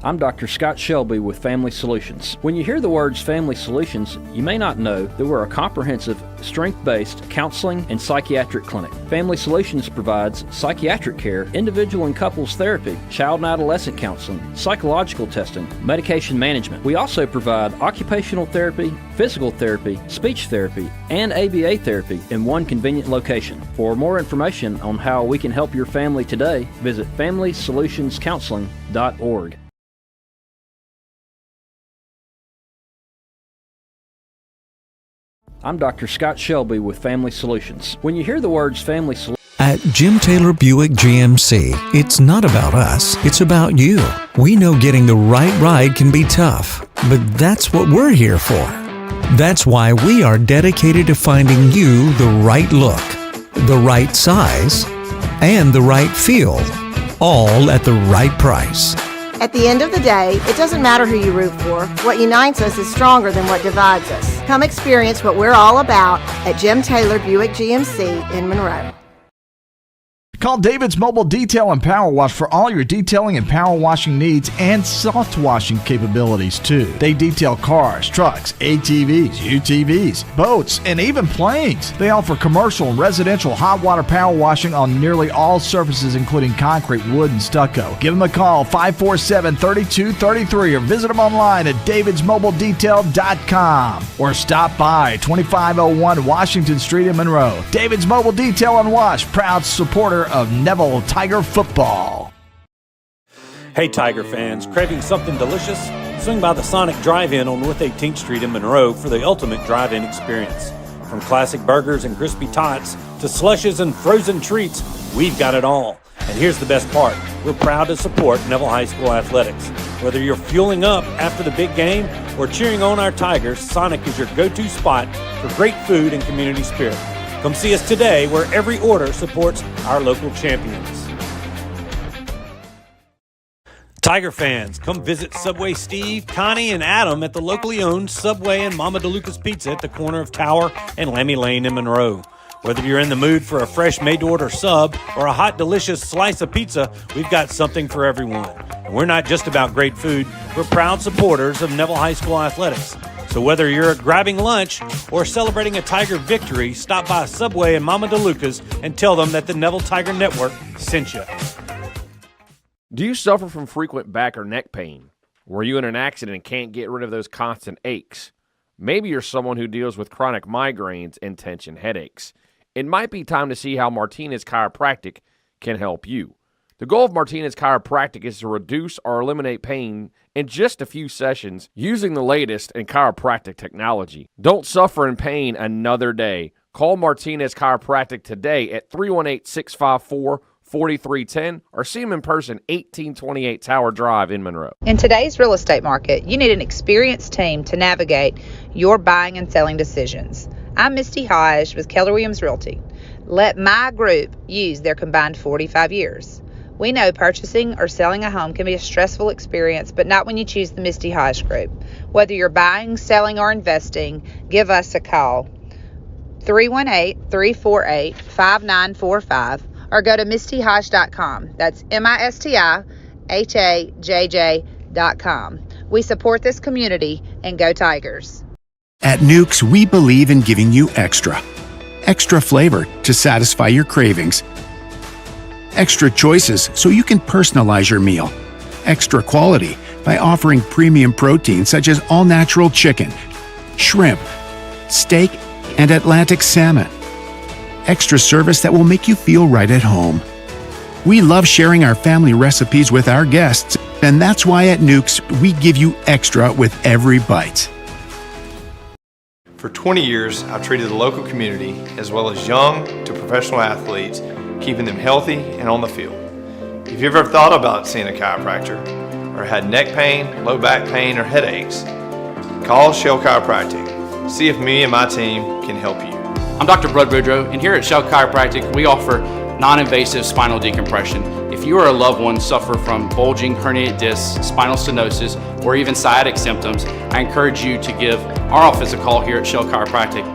I'm Dr. Scott Shelby with Family Solutions. When you hear the words Family Solutions, you may not know that we're a comprehensive, strength-based counseling and psychiatric clinic. Family Solutions provides psychiatric care, individual and couples therapy, child and adolescent counseling, psychological testing, medication management. We also provide occupational therapy, physical therapy, speech therapy, and ABA therapy in one convenient location. For more information on how we can help your family today, visit FamilySolutionsCounseling.org. I'm Dr. Scott Shelby with Family Solutions. When you hear the words Family Solutions, At Jim Taylor Buick GMC, it's not about us, it's about you. We know getting the right ride can be tough, but that's what we're here for. That's why we are dedicated to finding you the right look, the right size, and the right feel, all at the right price. At the end of the day, it doesn't matter who you root for. What unites us is stronger than what divides us. Come experience what we're all about at Jim Taylor Buick GMC in Monroe. Call David's Mobile Detail and Power Wash for all your detailing and power washing needs and soft washing capabilities too. They detail cars, trucks, ATVs, UTVs, boats, and even planes. They offer commercial and residential hot water power washing on nearly all surfaces including concrete, wood, and stucco. Give them a call 547-3233 or visit them online at davidsmobiledetail.com or stop by 2501 Washington Street in Monroe. David's Mobile Detail and Wash, proud supporter of Neville Tiger football. Hey Tiger fans, craving something delicious? Swing by the Sonic Drive-In on North 18th Street in Monroe for the ultimate drive-in experience. From classic burgers and crispy tots to slushes and frozen treats, we've got it all. And here's the best part. We're proud to support Neville High School athletics. Whether you're fueling up after the big game or cheering on our Tigers, Sonic is your go-to spot for great food and community spirit. Come see us today where every order supports our local champions. Tiger fans, come visit Subway Steve, Connie, and Adam at the locally owned Subway and Mama DeLuca's Pizza at the corner of Tower and Lammy Lane in Monroe. Whether you're in the mood for a fresh made-to-order sub or a hot, delicious slice of pizza, we've got something for everyone. And we're not just about great food, we're proud supporters of Neville High School athletics. So whether you're grabbing lunch or celebrating a Tiger victory, stop by Subway and Mama DeLuca's and tell them that the Neville Tiger Network sent you. Do you suffer from frequent back or neck pain? Were you in an accident and can't get rid of those constant aches? Maybe you're someone who deals with chronic migraines and tension headaches. It might be time to see how Martinez Chiropractic can help you. The goal of Martinez Chiropractic is to reduce or eliminate pain in just a few sessions using the latest in chiropractic technology. Don't suffer in pain another day. Call Martinez Chiropractic today at 318-654-4310 or see them in person, 1828 Tower Drive in Monroe. In today's real estate market, you need an experienced team to navigate your buying and selling decisions. I'm Misty Hodge with Keller Williams Realty. Let my group use their combined 45 years. We know purchasing or selling a home can be a stressful experience, but not when you choose the Misty Hodge Group. Whether you're buying, selling, or investing, give us a call. 318-348-5945 or go to mistyhodge.com. That's MISTIHAJJ.com. We support this community and go Tigers. At Nukes, we believe in giving you extra. Extra flavor to satisfy your cravings. Extra choices so you can personalize your meal. Extra quality by offering premium protein such as all-natural chicken, shrimp, steak, and Atlantic salmon. Extra service that will make you feel right at home. We love sharing our family recipes with our guests, and that's why at Nukes we give you extra with every bite. For 20 years, I've treated the local community as well as young to professional athletes, keeping them healthy and on the field. If you've ever thought about seeing a chiropractor or had neck pain, low back pain, or headaches, call Shell Chiropractic. See if me and my team can help you. I'm Dr. Bud Boudreaux, and here at Shell Chiropractic, we offer non-invasive spinal decompression. If you or a loved one suffer from bulging, herniated discs, spinal stenosis, or even sciatic symptoms, I encourage you to give our office a call here at Shell Chiropractic.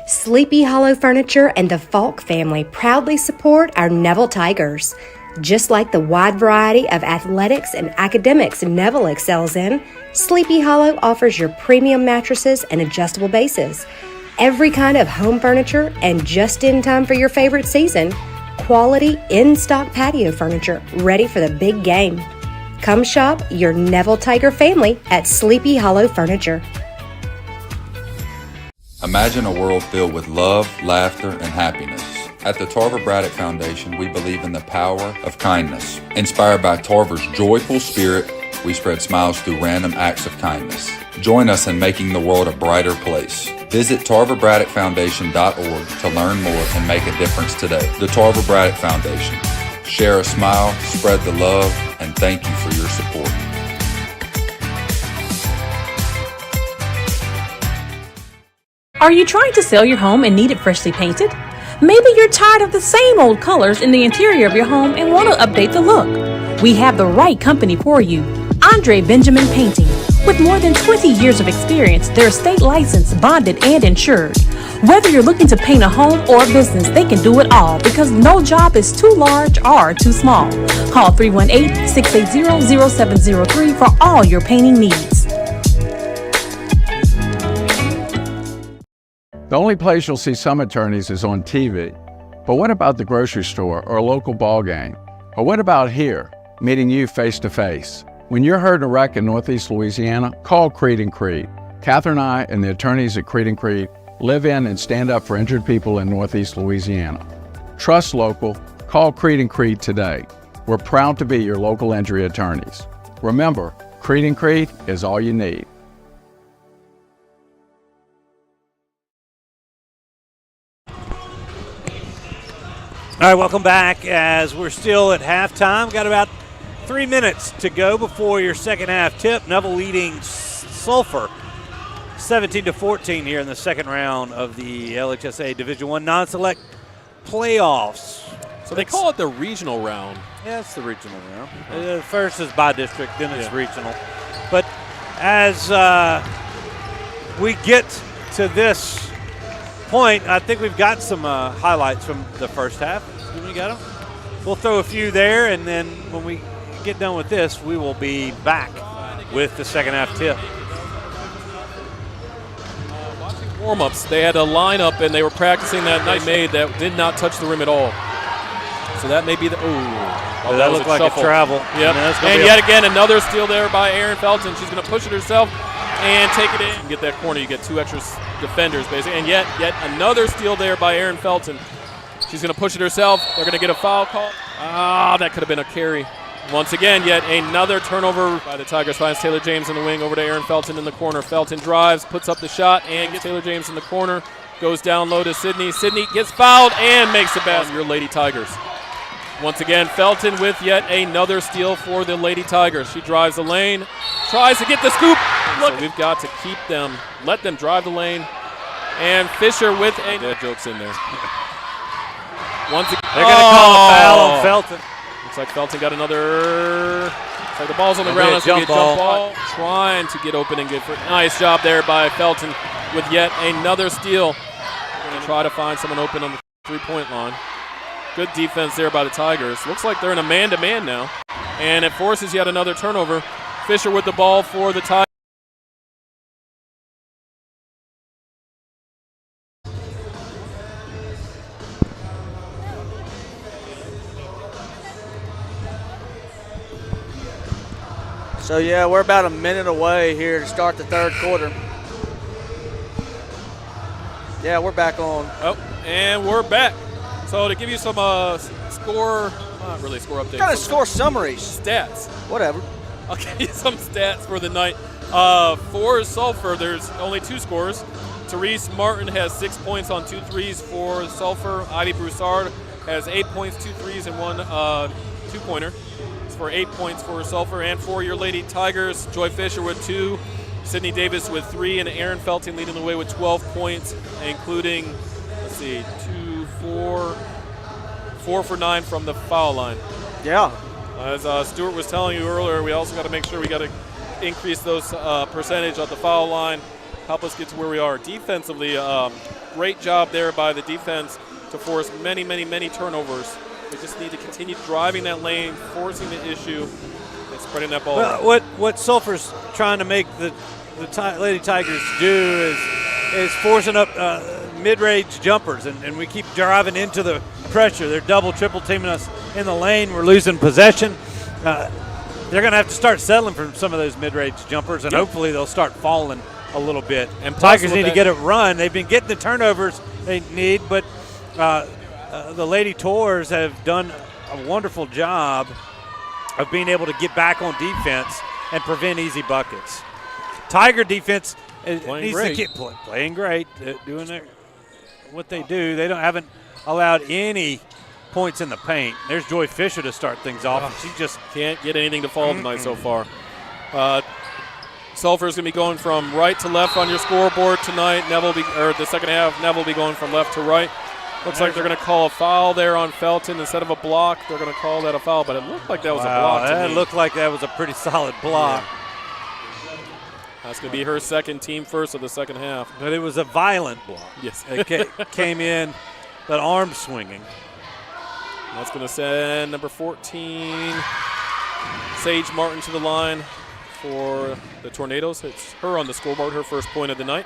Sleepy Hollow Furniture and the Falk family proudly support our Neville Tigers. Just like the wide variety of athletics and academics Neville excels in, Sleepy Hollow offers your premium mattresses and adjustable bases, every kind of home furniture, and just in time for your favorite season, quality in-stock patio furniture ready for the big game. Come shop your Neville Tiger family at Sleepy Hollow Furniture. Imagine a world filled with love, laughter, and happiness. At the Tarver Braddock Foundation, we believe in the power of kindness. Inspired by Tarver's joyful spirit, we spread smiles through random acts of kindness. Join us in making the world a brighter place. Visit tarverbraddockfoundation.org to learn more and make a difference today. The Tarver Braddock Foundation. Share a smile, spread the love, and thank you for your support. Are you trying to sell your home and need it freshly painted? Maybe you're tired of the same old colors in the interior of your home and want to update the look. We have the right company for you. Andre Benjamin Painting. With more than 20 years of experience, they're state licensed, bonded, and insured. Whether you're looking to paint a home or a business, they can do it all because no job is too large or too small. Call 318-680-0703 for all your painting needs. The only place you'll see some attorneys is on TV. But what about the grocery store or a local ball game? Or what about here, meeting you face to face? When you're hurt in a wreck in Northeast Louisiana, call Creed & Creed. Catherine and I and the attorneys at Creed & Creed live in and stand up for injured people in Northeast Louisiana. Trust local, call Creed & Creed today. We're proud to be your local injury attorneys. Remember, Creed & Creed is all you need. All right, welcome back as we're still at halftime. Got about 3 minutes to go before your second half tip. Neville leading Sulphur 17-14 here in the second round of the LHSAA Division I non-select playoffs. So they call it the regional round. Yeah, it's the regional round. First is by district, then it's regional. But as we get to this point, I think we've got some highlights from the first half. We got them. We'll throw a few there, and then when we get done with this, we will be back with the second half tip. Watching warm-ups, they had a lineup, and they were practicing that night made that did not touch the rim at all. So that may be the that looked like shuffle. A travel. Yep. And yet again, another steal there by Erin Felton. She's going to push it herself and take it in. You get that corner, you get two extra defenders, basically. And yet another steal there by Erin Felton. She's going to push it herself. They're going to get a foul call. That could have been a carry. Once again, yet another turnover by the Tigers. Finds Taylor James in the wing, over to Erin Felton in the corner. Felton drives, puts up the shot, and gets Taylor James in the corner. Goes down low to Sydney. Sydney gets fouled and makes the basket. Your Lady Tigers. Once again, Felton with yet another steal for the Lady Tigers. She drives the lane, tries to get the scoop. Look, so we've got to keep them, let them drive the lane. And Fisher with a dead jokes in there. Once again, they're going to call a foul on Felton. Looks like Felton got another. So the ball's on the ground. It's going to be a jump ball. Trying to get open and get for. Nice job there by Felton with yet another steal. Going to try to find someone open on the three-point line. Good defense there by the Tigers. Looks like they're in a man-to-man now. And it forces yet another turnover. Fisher with the ball for the Tigers. So, yeah, we're about a minute away here to start the third quarter. Yeah, we're back on. Oh, and we're back. So to give you some score, not really score updates. Kind of score summaries. Stats. Whatever. Okay, some stats for the night. For Sulphur, there's only two scores. Therese Martin has 6 points on 2 threes for Sulphur. Ivy Broussard has 8 points, 2 threes, and one two-pointer. It's for 8 points for Sulphur. And for your Lady Tigers, Joy Fisher with 2, Sydney Davis with 3, and Erin Felton leading the way with 12 points, including, let's see, 4 for 9 from the foul line. Yeah. As Stewart was telling you earlier, we also got to make sure we got to increase those percentage at the foul line, help us get to where we are. Defensively, great job there by the defense to force many turnovers. They just need to continue driving that lane, forcing the issue, and spreading that ball. Well, what Sulphur's trying to make the Lady Tigers do is forcing up mid-range jumpers, and we keep driving into the pressure. They're double, triple teaming us in the lane. We're losing possession. They're going to have to start settling for some of those mid-range jumpers, and hopefully they'll start falling a little bit. And Tigers need to get it run. They've been getting the turnovers they need, but the Lady Tours have done a wonderful job of being able to get back on defense and prevent easy buckets. Tiger defense needs to keep playing great, doing what they do. They haven't allowed any points in the paint. There's Joy Fisher to start things off. She just can't get anything to fall tonight so far. Sulphur is going to be going from right to left on your scoreboard tonight. The second half, Neville will be going from left to right. Looks like they're going to call a foul there on Felton instead of a block. They're going to call that a foul, but it looked like that was a block to me. It looked like that was a pretty solid block. Yeah. That's going to be her second, team first of the second half. But it was a violent block. Yes. It came in, that arm swinging. That's going to send number 14, Sage Martin, to the line for the Tornadoes. It's her on the scoreboard, her first point of the night.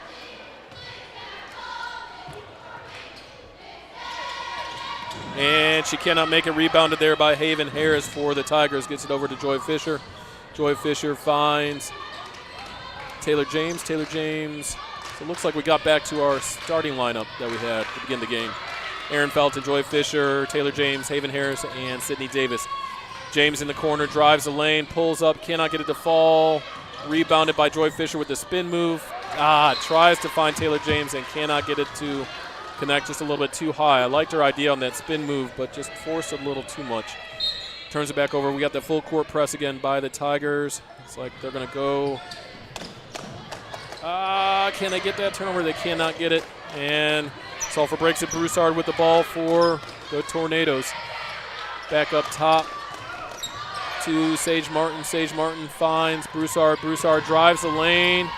And she cannot make it. Rebounded there by Haven Harris for the Tigers. Gets it over to Joy Fisher. Joy Fisher finds Taylor James. So it looks like we got back to our starting lineup that we had to begin the game. Aaron Felton, Joy Fisher, Taylor James, Haven Harris, and Sydney Davis. James in the corner, drives the lane, pulls up, cannot get it to fall. Rebounded by Joy Fisher with the spin move. Tries to find Taylor James and cannot get it to connect, just a little bit too high. I liked her idea on that spin move, but just forced a little too much. Turns it back over. We got the full court press again by the Tigers. It's like they're going to go. Can they get that turnover? They cannot get it. And Sulphur breaks it. Broussard with the ball for the Tornadoes. Back up top to Sage Martin. Sage Martin finds Broussard. Broussard drives the lane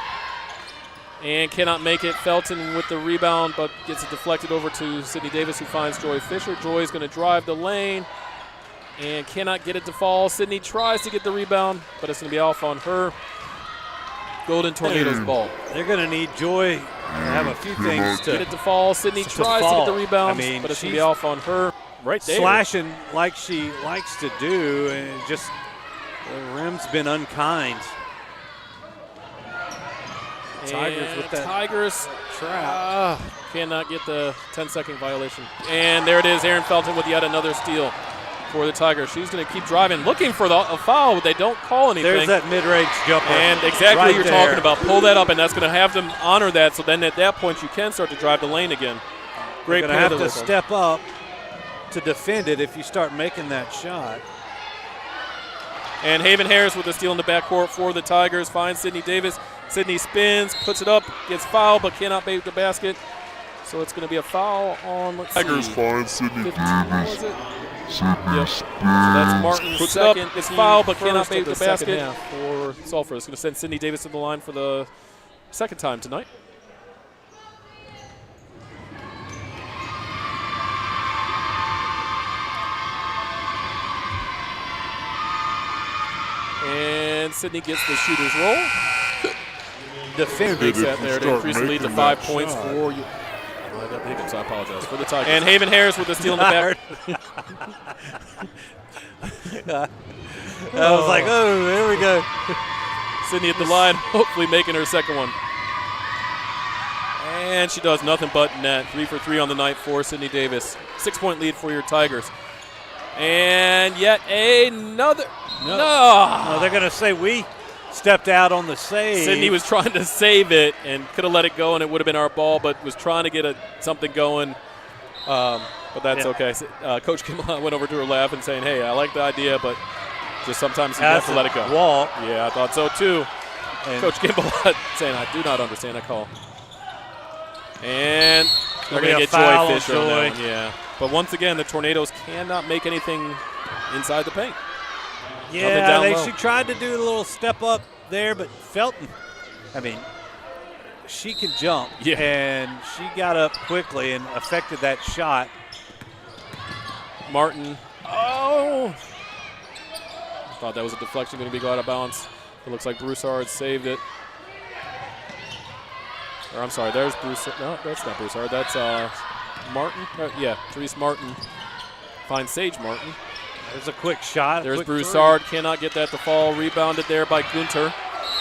and cannot make it. Felton with the rebound, but gets it deflected over to Sydney Davis, who finds Joy Fisher. Joy's going to drive the lane and cannot get it to fall. Sydney tries to get the rebound, but it's going to be off on her. Golden Tornadoes ball. They're going to need Joy to have a few things to get it to fall. Sydney tries to get the rebound, but it's going to be off on her. Right there. Slashing like she likes to do, and just the rim's been unkind. Tigers with that trap. Cannot get the 10-second violation. And there it is, Aaron Felton with yet another steal for the Tigers. She's going to keep driving, looking for a foul, but they don't call anything. There's that mid-range jumper. And exactly what you're talking about. Pull that up, and that's going to have them honor that, so then at that point you can start to drive the lane again. Great play. You're going to have to step up to defend it if you start making that shot. And Haven Harris with the steal in the backcourt for the Tigers. Finds Sydney Davis. Sydney spins, puts it up, gets fouled, but cannot make the basket. So it's going to be a foul on, Tigers find Sydney Davis. So that's Martin's second. Gets fouled, but cannot make the basket for Sulphur. It's going to send Sydney Davis to the line for the second time tonight. And Sydney gets the shooter's roll. Defender makes that there to increase the lead to 5 points for you. I got the hiccups, I apologize. For the Tigers. And Haven Harris with the steal in the back. I was like, oh, there we go. Sydney at the line, hopefully making her second one. And she does nothing but net. 3 for 3 on the night for Sydney Davis. 6-point lead for your Tigers. And yet another. No, they're going to say we stepped out on the save. Sydney was trying to save it and could have let it go, and it would have been our ball, but was trying to get something going. But that's okay. Coach Kimball went over to her lap and saying, hey, I like the idea, but just sometimes you have to let it go. Walk. Yeah, I thought so too. And Coach Kimball saying, I do not understand that call. And they're going to get Joy Fisher on that one. Yeah. But once again, the Tornadoes cannot make anything inside the paint. Yeah, she tried to do a little step up there, but Felton, she can jump. Yeah. And she got up quickly and affected that shot. Martin Oh! Thought that was a deflection going to be out of bounds. It looks like Broussard saved it. Or I'm sorry, there's Broussard. No, that's not Broussard. That's Martin. Therese Martin finds Sage Martin. There's a quick shot. There's Broussard. Cannot get that to fall. Rebounded there by Gunter.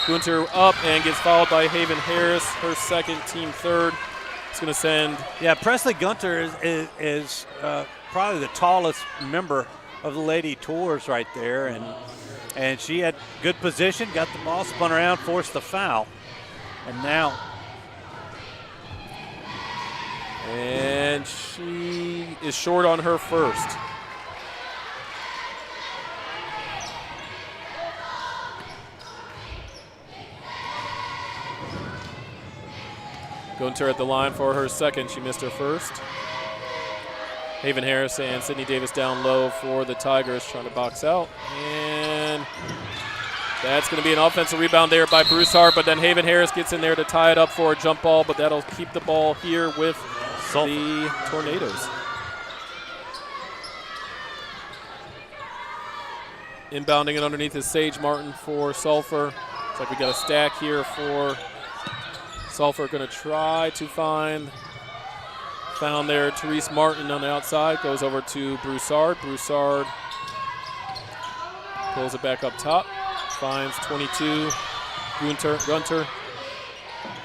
Gunter up and gets fouled by Haven Harris. Her second, team third. It's going to send. Yeah, Presley Gunter is probably the tallest member of the Lady Tours right there, and she had good position, got the ball, spun around, forced the foul, and now. And she is short on her first. Gunter at the line for her second. She missed her first. Haven Harris and Sydney Davis down low for the Tigers, trying to box out. And that's going to be an offensive rebound there by Broussard, but then Haven Harris gets in there to tie it up for a jump ball, but that'll keep the ball here with the Tornadoes. Inbounding it underneath is Sage Martin for Sulphur. Looks like we got a stack here for Sulphur. Going to try to found there Therese Martin on the outside. Goes over to Broussard. Broussard pulls it back up top. Finds 22. Gunter.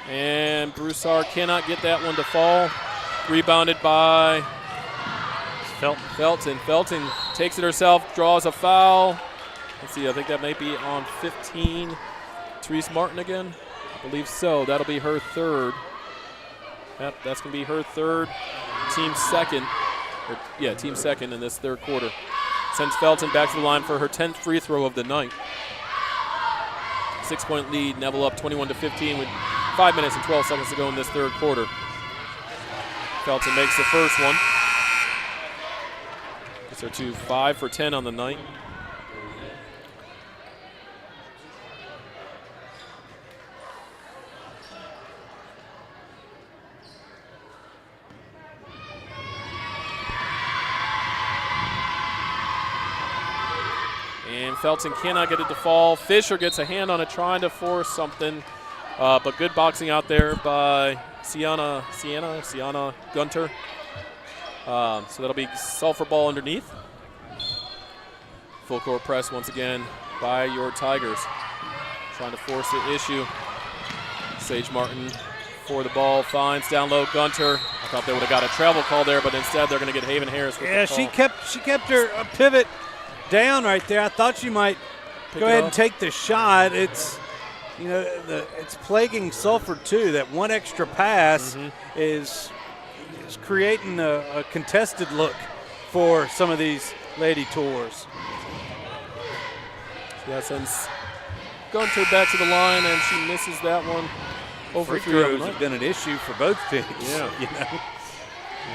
And Broussard cannot get that one to fall. Rebounded by Felton. Felton takes it herself, draws a foul. Let's see, I think that might be on 15. Therese Martin again. I believe so. That'll be her third. Yep, that's going to be her third. Team second in this third quarter. Sends Felton back to the line for her 10th free throw of the night. 6-point lead. Neville up 21-15 with 5 minutes and 12 seconds to go in this third quarter. Felton makes the first one. Gets her to 5 for 10 on the night. And Felton cannot get it to fall. Fisher gets a hand on it, trying to force something. But good boxing out there by Sienna Gunter. So that'll be Sulphur ball underneath. Full court press once again by your Tigers. Trying to force the issue. Sage Martin for the ball, finds down low Gunter. I thought they would have got a travel call there, but instead they're going to get Haven Harris with the call. she kept her pivot down right there. I thought she might go ahead and take the shot. It's it's plaguing Sulphur too. That one extra pass is creating a contested look for some of these Lady Tours. Yeah, sends Gunter back to the line, and she misses that one. Over free throws have been an issue for both teams. Yeah,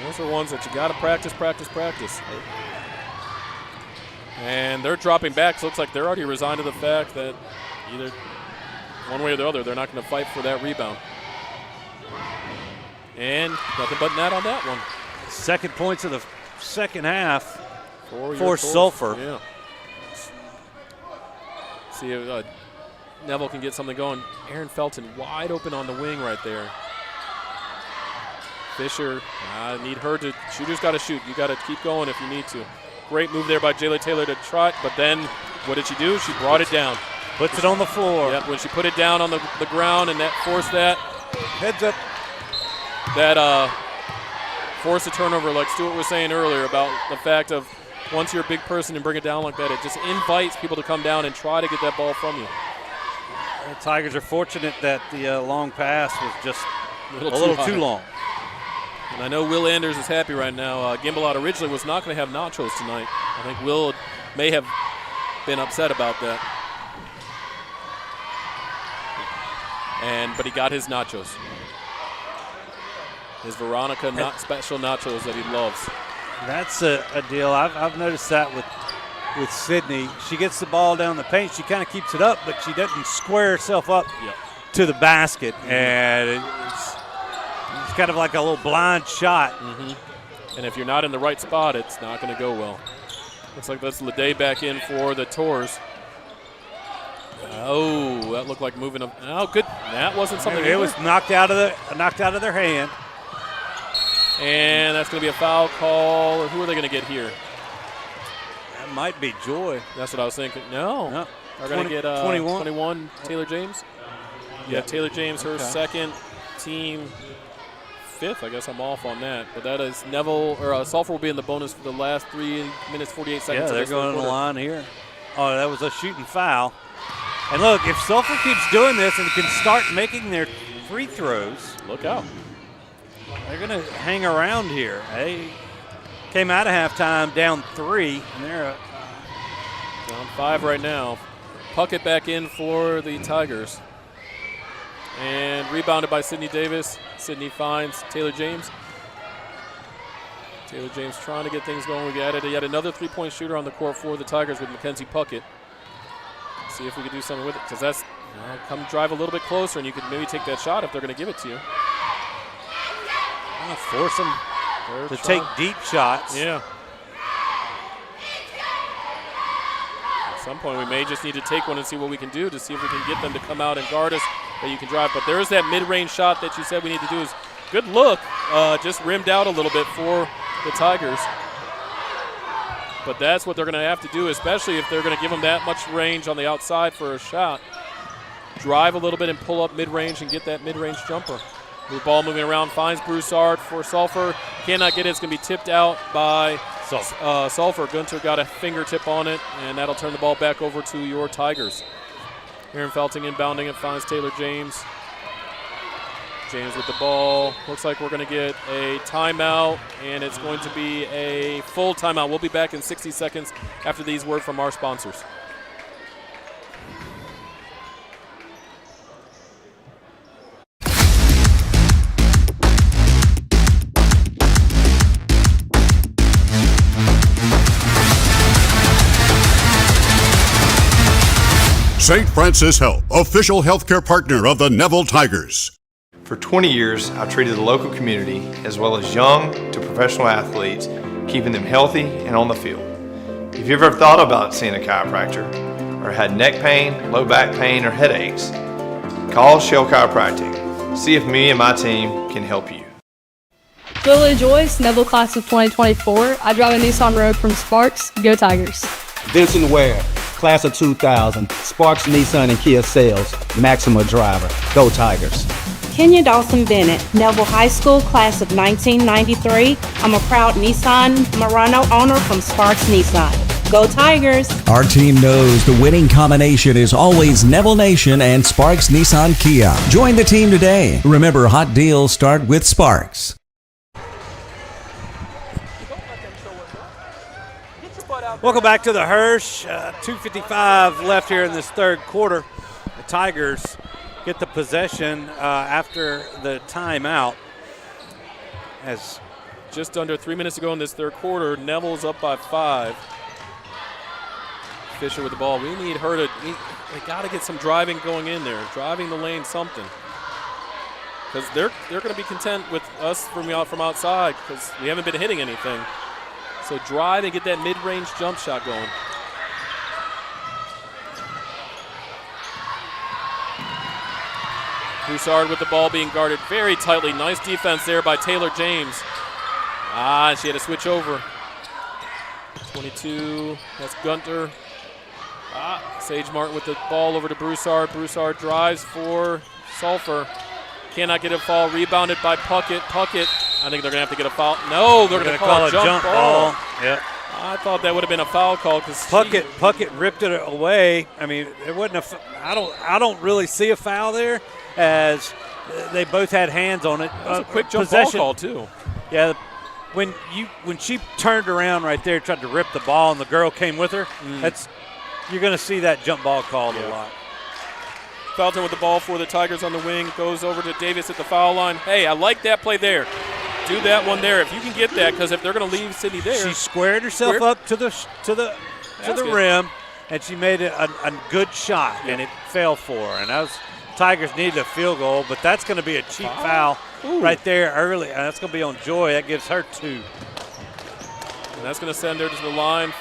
those are ones that you got to practice. And they're dropping back. So it looks like they're already resigned to the fact that either one way or the other, they're not going to fight for that rebound. And nothing but net on that one. Second points of the second half for Sulphur. Yeah. See if Neville can get something going. Aaron Felton wide open on the wing right there. Fisher, need her to. Shooter's got to shoot. You got to keep going if you need to. Great move there by Jayla Taylor to try, but then what did she do? She brought it down. Puts it on the floor. Yep, when she put it down on the ground and that forced that. Heads up. That forced a turnover, like Stewart was saying earlier, about the fact of once you're a big person and bring it down like that, it just invites people to come down and try to get that ball from you. The Tigers are fortunate that the long pass was just a little too long. And I know Will Anders is happy right now. Gimbalot originally was not going to have nachos tonight. I think Will may have been upset about that. But he got his nachos. His Veronica special nachos that he loves. That's a deal. I've noticed that with Sydney. She gets the ball down the paint. She kind of keeps it up, but she doesn't square herself up to the basket. And it's kind of like a little blind shot. And if you're not in the right spot, it's not going to go well. Looks like that's Lede back in for the Tours. Oh, that looked like moving up. Oh, good. That wasn't something. It was knocked out of their hand. And that's going to be a foul call. Who are they going to get here? That might be Joy. That's what I was thinking. No. They're going to get 21 Taylor James. Yeah, Taylor James, her second, team fifth. I guess I'm off on that. But that is Neville, or Sulphur will be in the bonus for the last 3 minutes, 48 seconds. Yeah, they're going on the line here. Oh, that was a shooting foul. And look, if Sulphur keeps doing this and can start making their free throws. Look out. They're going to hang around here. They came out of halftime down 3, and they're down 5 right now. Puckett back in for the Tigers. And rebounded by Sydney Davis. Sydney finds Taylor James. Taylor James trying to get things going. We added yet another three-point shooter on the court for the Tigers with Mackenzie Puckett. See if we can do something with it, because that's come drive a little bit closer, and you could maybe take that shot if they're going to give it to you. Force them to take deep shots. Yeah. At some point, we may just need to take one and see what we can do to see if we can get them to come out and guard us, that you can drive. But there is that mid-range shot that you said we need to do. Is good look, just rimmed out a little bit for the Tigers. But that's what they're going to have to do, especially if they're going to give them that much range on the outside for a shot. Drive a little bit and pull up mid-range and get that mid-range jumper. The ball moving around, finds Broussard for Sulphur. Cannot get it. It's going to be tipped out by Sulphur. Gunter got a fingertip on it, and that'll turn the ball back over to your Tigers. Aaron Felting inbounding it, finds Taylor James. James with the ball. Looks like we're going to get a timeout, and it's going to be a full timeout. We'll be back in 60 seconds after these words from our sponsors. St. Francis Health, official healthcare partner of the Neville Tigers. For 20 years, I've treated the local community as well as young to professional athletes, keeping them healthy and on the field. If you've ever thought about seeing a chiropractor or had neck pain, low back pain, or headaches, call Shell Chiropractic. See if me and my team can help you. Lily Joyce, Neville Class of 2024. I drive a Nissan Rogue from Sparks. Go Tigers. Vincent Ware, Class of 2000, Sparks Nissan and Kia Sales, Maxima Driver. Go Tigers. Kenya Dawson Bennett, Neville High School, Class of 1993. I'm a proud Nissan Murano owner from Sparks Nissan. Go Tigers! Our team knows the winning combination is always Neville Nation and Sparks Nissan Kia. Join the team today. Remember, hot deals start with Sparks. Welcome back to the Hirsch. 2:55 left here in this third quarter. The Tigers get the possession after the timeout. As just under 3 minutes to go in this third quarter, Neville's up by 5. Fisher with the ball. We need her to. They got to get some driving going in there, driving the lane, something. Because they're going to be content with us from outside because we haven't been hitting anything. So drive and get that mid-range jump shot going. Broussard with the ball being guarded very tightly. Nice defense there by Taylor James. She had to switch over. 22, that's Gunter. Sage Martin with the ball over to Broussard. Broussard drives for Sulphur. Cannot get a foul. Rebounded by Puckett. Puckett, I think they're going to have to get a foul. No, they're going to call a jump ball. Yep. I thought that would have been a foul call because Puckett ripped it away. I mean, it wasn't I don't really see a foul there, as they both had hands on it. That was a quick jump ball call too. Yeah, when she turned around right there, tried to rip the ball, and the girl came with her. You're going to see that jump ball called a lot. Felton with the ball for the Tigers on the wing, goes over to Davis at the foul line. Hey, I like that play there. Do that one there if you can get that, because if they're going to leave Sydney there. She squared herself up to the rim, and she made it a good shot, and it fell for her. And that was Tigers needed a field goal, but that's going to be a cheap foul right there early. And that's going to be on Joy. That gives her 2. And that's going to send her to the line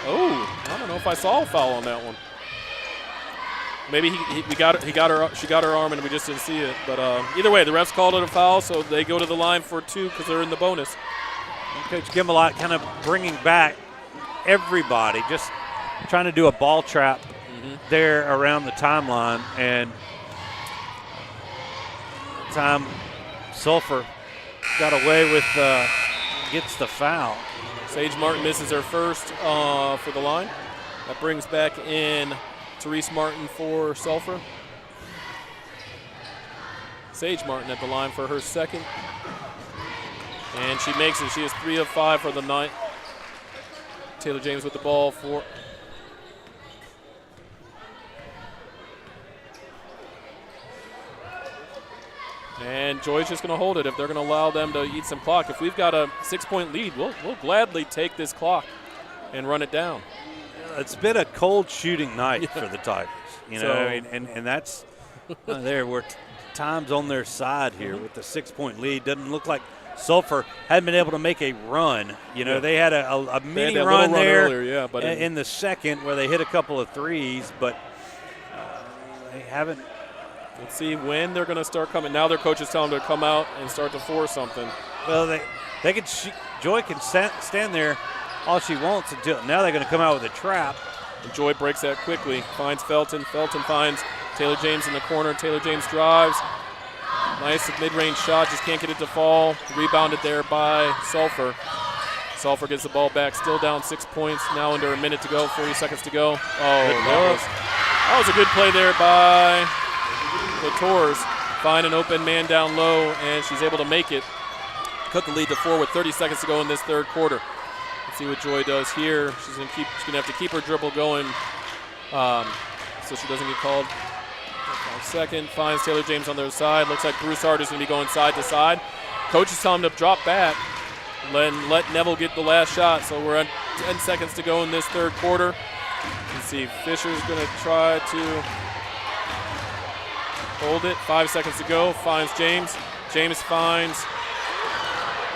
Oh, I don't know if I saw a foul on that one. Maybe she got her arm and we just didn't see it. But either way, the refs called it a foul, so they go to the line for 2 because they're in the bonus. Coach Gimelot kind of bringing back everybody, just trying to do a ball trap there around the timeline, and time Sulphur got away with gets the foul. Sage Martin misses her first for the line. That brings back in Therese Martin for Sulphur. Sage Martin at the line for her second. And she makes it. She is 3 of 5 for the night. Taylor James with the ball for. And Joy's just going to hold it if they're going to allow them to eat some clock. If we've got a 6-point lead, we'll gladly take this clock and run it down. It's been a cold shooting night for the Tigers. You know, I mean, and that's there were times on their side here with the 6-point lead. Doesn't look like Sulphur hadn't been able to make a run. You know, they had a mini run there earlier, but in the second where they hit a couple of threes, but they haven't. Let's see when they're going to start coming. Now their coach is telling them to come out and start to force something. Well, they can. Joy can stand there all she wants until now they're going to come out with a trap. And Joy breaks that quickly. Finds Felton. Felton finds Taylor James in the corner. Taylor James drives. Nice mid-range shot. Just can't get it to fall. Rebounded there by Sulphur. Sulphur gets the ball back. Still down 6 points. Now under a minute to go. 40 seconds to go. Oh, that was a good play there by the Tours. Find an open man down low, and she's able to make it. Cut the lead to 4 with 30 seconds to go in this third quarter. Let's see what Joy does here. She's gonna have to keep her dribble going, so she doesn't get called. 5 seconds. Finds Taylor James on the other side. Looks like Broussard is going to be going side to side. Coach is telling him to drop back. Let Neville get the last shot. So we're at 10 seconds to go in this third quarter. Let's see. Fisher's going to try to hold it. 5 seconds to go. Finds James. James finds.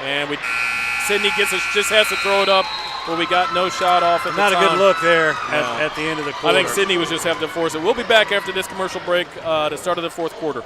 And Sydney just has to throw it up, but we got no shot off at the time. Not a good look there at the end of the quarter. I think Sydney was just having to force it. We'll be back after this commercial break to start of the fourth quarter.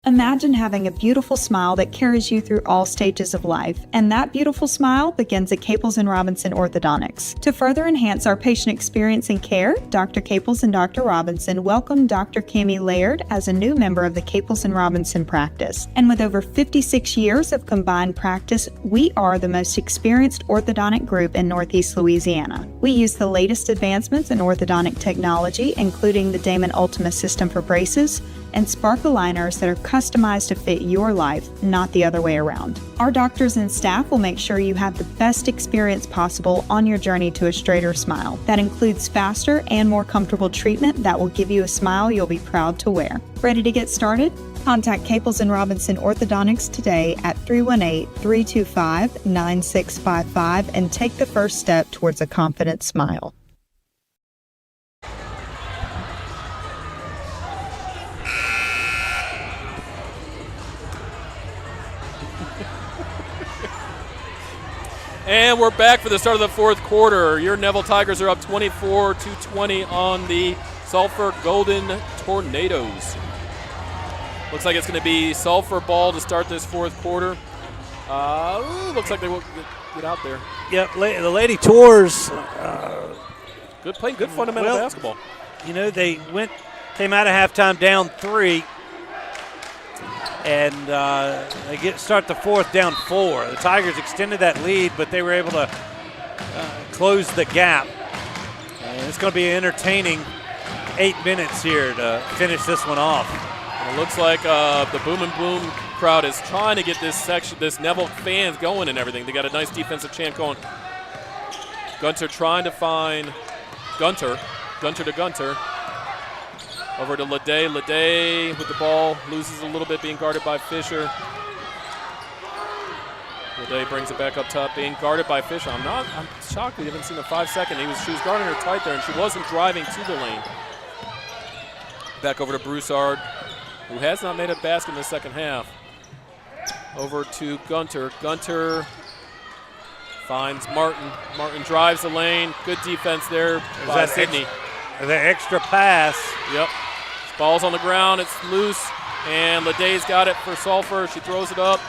Imagine having a beautiful smile that carries you through all stages of life, and that beautiful smile begins at Caples & Robinson Orthodontics. To further enhance our patient experience and care, Dr. Caples and Dr. Robinson welcome Dr. Cammie Laird as a new member of the Caples & Robinson practice. And with over 56 years of combined practice, we are the most experienced orthodontic group in Northeast Louisiana. We use the latest advancements in orthodontic technology, including the Damon Ultima system for braces, and Spark aligners that are customized to fit your life, not the other way around. Our doctors and staff will make sure you have the best experience possible on your journey to a straighter smile. That includes faster and more comfortable treatment that will give you a smile you'll be proud to wear. Ready to get started? Contact Caples & Robinson Orthodontics today at 318-325-9655 and take the first step towards a confident smile. And we're back for the start of the fourth quarter. Your Neville Tigers are up 24-20 on the Sulphur Golden Tornadoes. Looks like it's going to be Sulphur ball to start this fourth quarter. Looks like they will get out there. Yep, the Lady Tours. Good play, good fundamental basketball. You know, they came out of halftime down 3. And they start the fourth down 4. The Tigers extended that lead, but they were able to close the gap. And it's going to be an entertaining 8 minutes here to finish this one off. And it looks like the Boom and Bloom crowd is trying to get this Neville fans going and everything. They got a nice defensive chant going. Gunter trying to find Gunter to Gunter. Over to Lede. Lede with the ball. Loses a little bit, being guarded by Fisher. Lede brings it back up top, being guarded by Fisher. I'm shocked we haven't seen a 5-second. She was guarding her tight there, and she wasn't driving to the lane. Back over to Broussard, who has not made a basket in the second half. Over to Gunter. Gunter Finds Martin. Martin drives the lane. Good defense there by Sydney. The extra pass. Yep. Ball's on the ground. It's loose. And Leday's got it for Sulphur. She throws it up.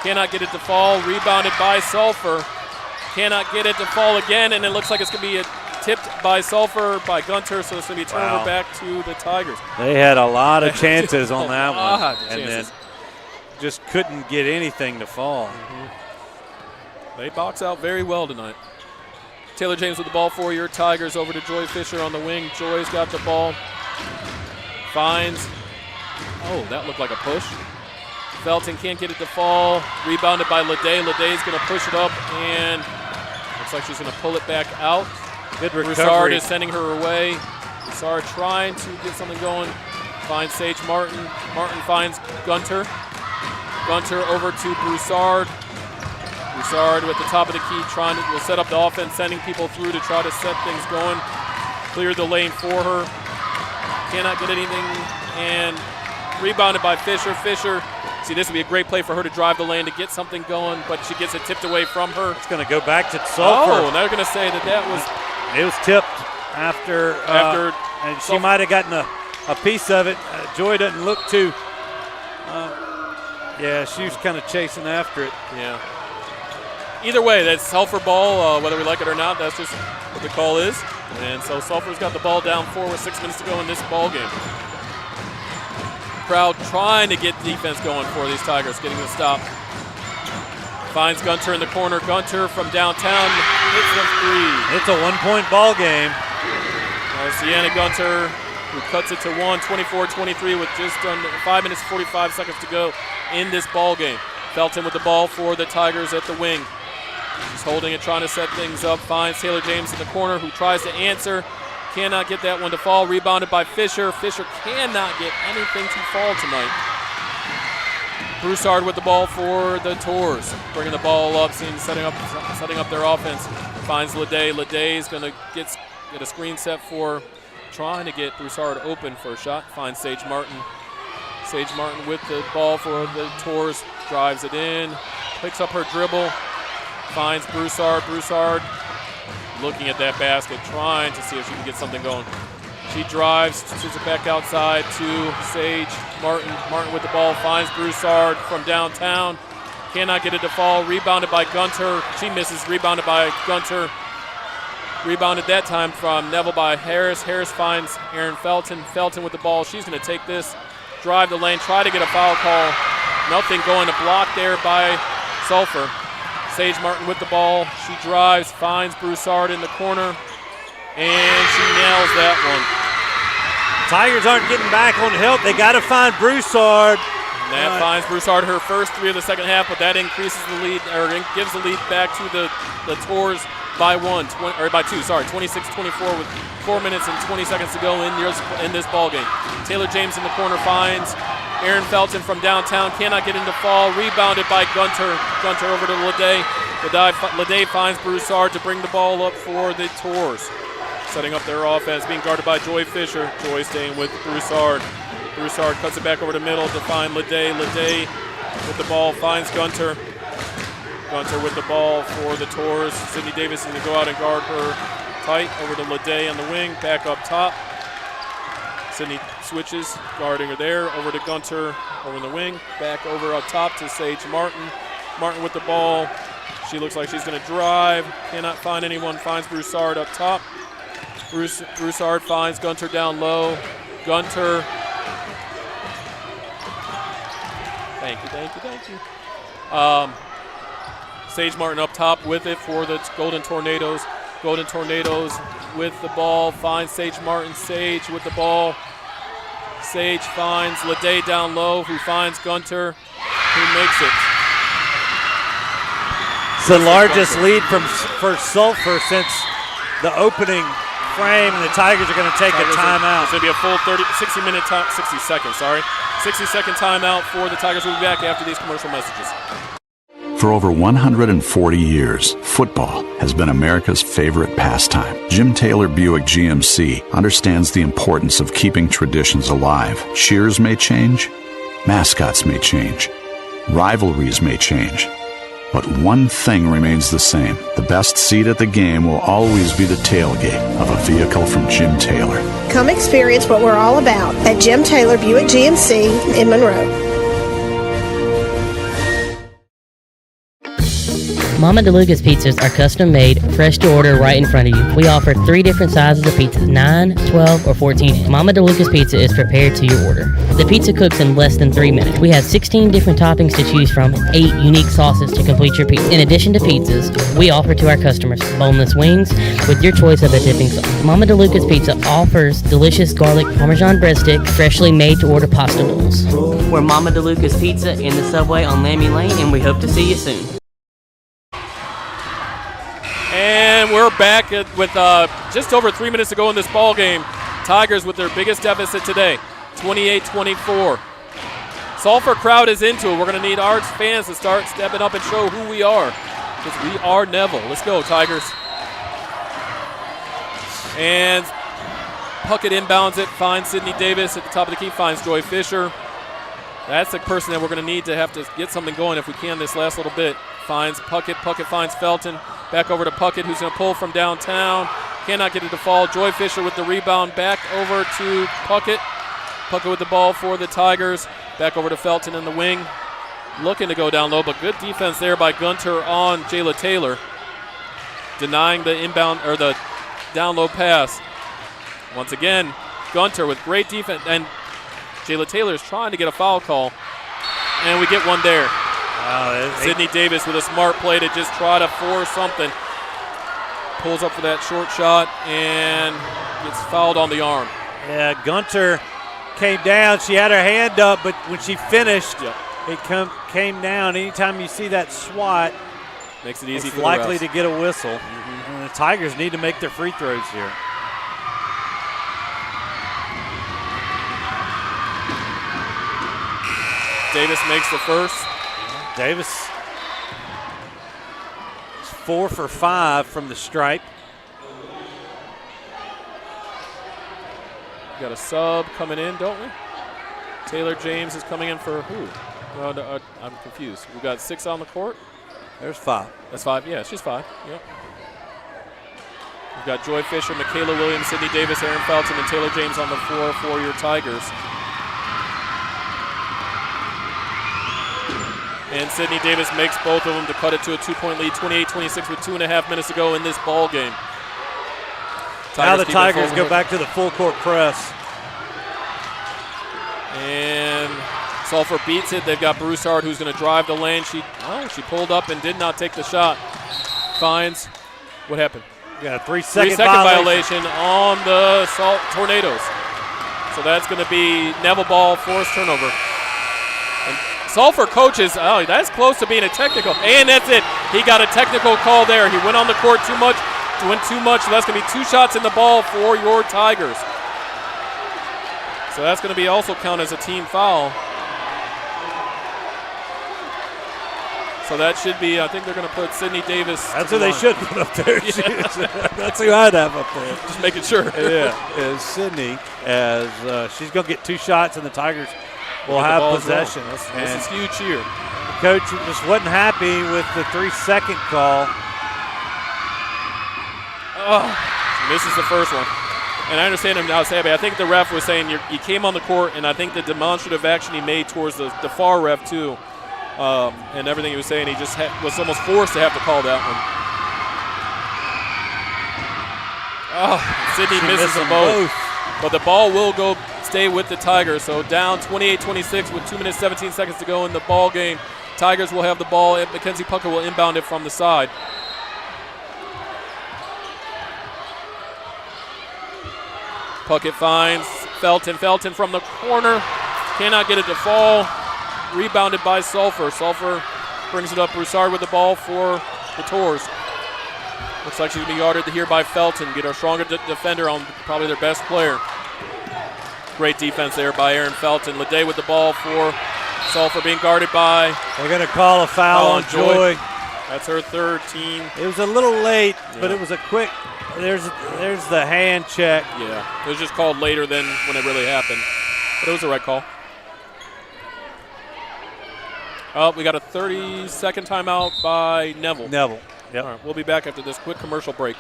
Cannot get it to fall. Rebounded by Sulphur. Cannot get it to fall again. And it looks like it's going to be tipped by Sulphur, by Gunter. So it's going to be turnover back to the Tigers. They had a lot of chances on that one. And chances. then just couldn't get anything to fall. They box out very well tonight. Taylor James with the ball for your Tigers, over to Joy Fisher on the wing. Joy's got the ball. Finds. Oh, that looked like a push. Felton can't get it to fall. Rebounded by Leday. Leday's going to push it up, and looks like she's going to pull it back out. Good recovery. Broussard is sending her away. Broussard trying to get something going. Finds Sage Martin. Martin finds Gunter. Gunter over to Broussard. Broussard with the top of the key, will set up the offense, sending people through to try to set things going. Cleared the lane for her. Cannot get anything, and rebounded by Fisher. Fisher, see, this would be a great play for her to drive the lane to get something going, but she gets it tipped away from her. It's going to go back to Sulphur. Oh, they're going to say that was... It was tipped after and she might have gotten a piece of it. Joy doesn't look too... yeah, she was kind of chasing after it. Yeah. Either way, that's Sulphur ball, whether we like it or not. That's just what the call is. And so Sulphur's got the ball down 4 with 6 minutes to go in this ball game. Crowd trying to get defense going for these Tigers, getting the stop. Finds Gunter in the corner. Gunter from downtown hits the three. It's a 1-point ball game. Sienna Gunter, who cuts it to 24-23 with just under 5 minutes 45 seconds to go in this ball game. Felton with the ball for the Tigers at the wing. She's holding it, trying to set things up. Finds Taylor James in the corner, who tries to answer. Cannot get that one to fall. Rebounded by Fisher. Fisher cannot get anything to fall tonight. Broussard with the ball for the Tours. Bringing the ball up, setting up their offense. Finds Leday. Leday's going to get a screen set for trying to get Broussard open for a shot. Finds Sage Martin. Sage Martin with the ball for the Tours. Drives it in. Picks up her dribble. Finds Broussard. Broussard looking at that basket, trying to see if she can get something going. She drives, sends it back outside to Sage Martin. Martin with the ball, finds Broussard from downtown. Cannot get it to fall. Rebounded by Gunter. She misses. Rebounded by Gunter. Rebounded that time from Neville by Harris. Harris finds Aaron Felton. Felton with the ball. She's going to take this, drive the lane, try to get a foul call. Nothing going, to block there by Sulphur. Sage Martin with the ball. She drives, finds Broussard in the corner, and she nails that one. Tigers aren't getting back on help. They got to find Broussard. And that finds Broussard her first 3 of the second half, but that increases the lead, or gives the lead back to the Tours by 2, 26-24 with 4 minutes and 20 seconds to go in this ball game. Taylor James in the corner finds Aaron Felton from downtown, cannot get into fall. Rebounded by Gunter. Gunter over to Leday. Leday finds Broussard to bring the ball up for the Tours. Setting up their offense, being guarded by Joy Fisher. Joy staying with Broussard. Broussard cuts it back over the middle to find Leday. Leday with the ball finds Gunter. Gunter with the ball for the Tours. Sydney Davis is going to go out and guard her tight. Over to Leday on the wing, back up top. Sydney switches, guarding her there. Over to Gunter, over in the wing. Back over up top to Sage Martin. Martin with the ball. She looks like she's going to drive. Cannot find anyone. Finds Broussard up top. Broussard finds Gunter down low. Gunter. Thank you. Sage Martin up top with it for the Golden Tornadoes. Golden Tornadoes with the ball, finds Sage Martin. Sage with the ball. Sage finds Leday down low, who finds Gunter, who makes it. It's the largest lead for Sulphur since the opening frame, and the Tigers are going to take a timeout. It's going to be a full 60-second timeout for the Tigers. We'll be back after these commercial messages. For over 140 years, football has been America's favorite pastime. Jim Taylor Buick GMC understands the importance of keeping traditions alive. Cheers may change, mascots may change, rivalries may change, But one thing remains the same. The best seat at the game will always be the tailgate of a vehicle from Jim Taylor. Come experience what we're all about at Jim Taylor Buick GMC in Monroe. Mama DeLuca's pizzas are custom made, fresh to order right in front of you. We offer 3 different sizes of pizzas, 9, 12, or 14. Mama DeLuca's pizza is prepared to your order. The pizza cooks in less than 3 minutes. We have 16 different toppings to choose from, 8 unique sauces to complete your pizza. In addition to pizzas, we offer to our customers boneless wings with your choice of a dipping sauce. Mama DeLuca's Pizza offers delicious garlic Parmesan breadstick, freshly made to order pasta noodles. We're Mama DeLuca's Pizza in the Subway on Lammy Lane, and we hope to see you soon. And we're back with just over 3 minutes to go in this ball game. Tigers with their biggest deficit today, 28-24. Sulphur crowd is into it. We're going to need our fans to start stepping up and show who we are, because we are Neville. Let's go, Tigers. And Puckett inbounds it, finds Sydney Davis at the top of the key, finds Joy Fisher. That's the person that we're going to need to have to get something going if we can this last little bit. Finds Puckett. Puckett finds Felton. Back over to Puckett, who's going to pull from downtown. Cannot get it to fall. Joy Fisher with the rebound. Back over to Puckett. Puckett with the ball for the Tigers. Back over to Felton in the wing. Looking to go down low, but good defense there by Gunter on Jayla Taylor. Denying the inbound or the down low pass. Once again, Gunter with great defense. And Jayla Taylor is trying to get a foul call. And we get one there. Sydney Davis with a smart play to just try to force something. Pulls up for that short shot and gets fouled on the arm. Yeah, Gunter came down. She had her hand up, but when she finished, it came down. Anytime you see that swat, makes it easy it's for likely the to get a whistle. And the Tigers need to make their free throws here. Davis makes the first. Davis is 4 for 5 from the stripe. We got a sub coming in, don't we? Taylor James is coming in for who? No, I'm confused. We've got 6 on the court. There's 5. That's 5. Yeah, it's just 5. Yep. We've got Joy Fisher, Michaela Williams, Sydney Davis, Aaron Felton, and Taylor James on the floor for your Tigers. And Sydney Davis makes both of them to cut it to a 2-point lead, 28-26 with 2.5 minutes to go in this ball game. Now the Tigers go back to the full court press. And Sulphur beats it. They've got Broussard who's going to drive the lane. She pulled up and did not take the shot. Finds, what happened? Got a 3-second violation on the Tornadoes. So that's going to be Neville ball, forced turnover. And Sulphur coaches, that's close to being a technical. And that's it. He got a technical call there. He went on the court too much. Went too much. So that's going to be 2 shots in the ball for your Tigers. So that's going to be also count as a team foul. So that should be, I think they're going to put Sydney Davis. That's who they should put up there. That's who I'd have up there. Just making sure. Yeah, is Sydney, as she's going to get 2 shots and the Tigers will have possession. This is huge here. The coach just wasn't happy with the 3-second call. Misses the first one. And I understand him now, Sabby. I think the ref was saying he came on the court, and I think the demonstrative action he made towards the far ref, too, and everything he was saying, he just was almost forced to have to call that one. Sydney misses them both. But the ball will stay with the Tigers. So down 28-26 with 2 minutes, 17 seconds to go in the ball game. Tigers will have the ball, and Mackenzie Puckett will inbound it from the side. Puckett finds Felton. Felton from the corner. Cannot get it to fall. Rebounded by Sulphur. Sulphur brings it up. Broussard with the ball for the Tours. Looks like she's going to be guarded here by Felton. Get our stronger defender on probably their best player. Great defense there by Aaron Felton. Leday with the ball for Sulphur, being guarded by. They're going to call a foul on Joy. That's her third team. It was a little late, but it was a quick. There's the hand check. Yeah, it was just called later than when it really happened. But it was the right call. Oh, we got a 30-second timeout by Neville. Neville, yep. All right, we'll be back after this quick commercial break.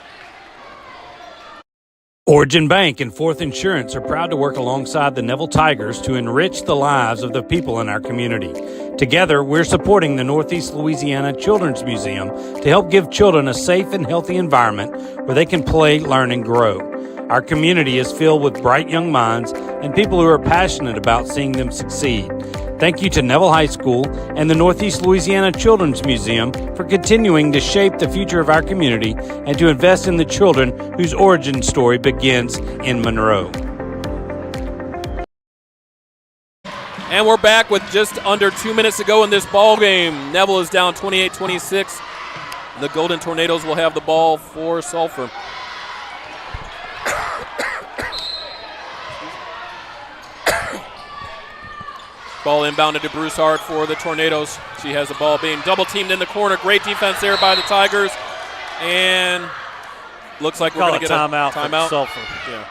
Origin Bank and Fourth Insurance are proud to work alongside the Neville Tigers to enrich the lives of the people in our community. Together, we're supporting the Northeast Louisiana Children's Museum to help give children a safe and healthy environment where they can play, learn, and grow. Our community is filled with bright young minds and people who are passionate about seeing them succeed. Thank you to Neville High School and the Northeast Louisiana Children's Museum for continuing to shape the future of our community and to invest in the children whose origin story begins in Monroe. And we're back with just under 2 minutes to go in this ball game. Neville is down 28-26. The Golden Tornadoes will have the ball for Sulphur. Ball inbounded to Broussard for the Tornadoes. She has the ball being double teamed in the corner. Great defense there by the Tigers. And looks like we're going to get a timeout. For Sulphur. Yeah.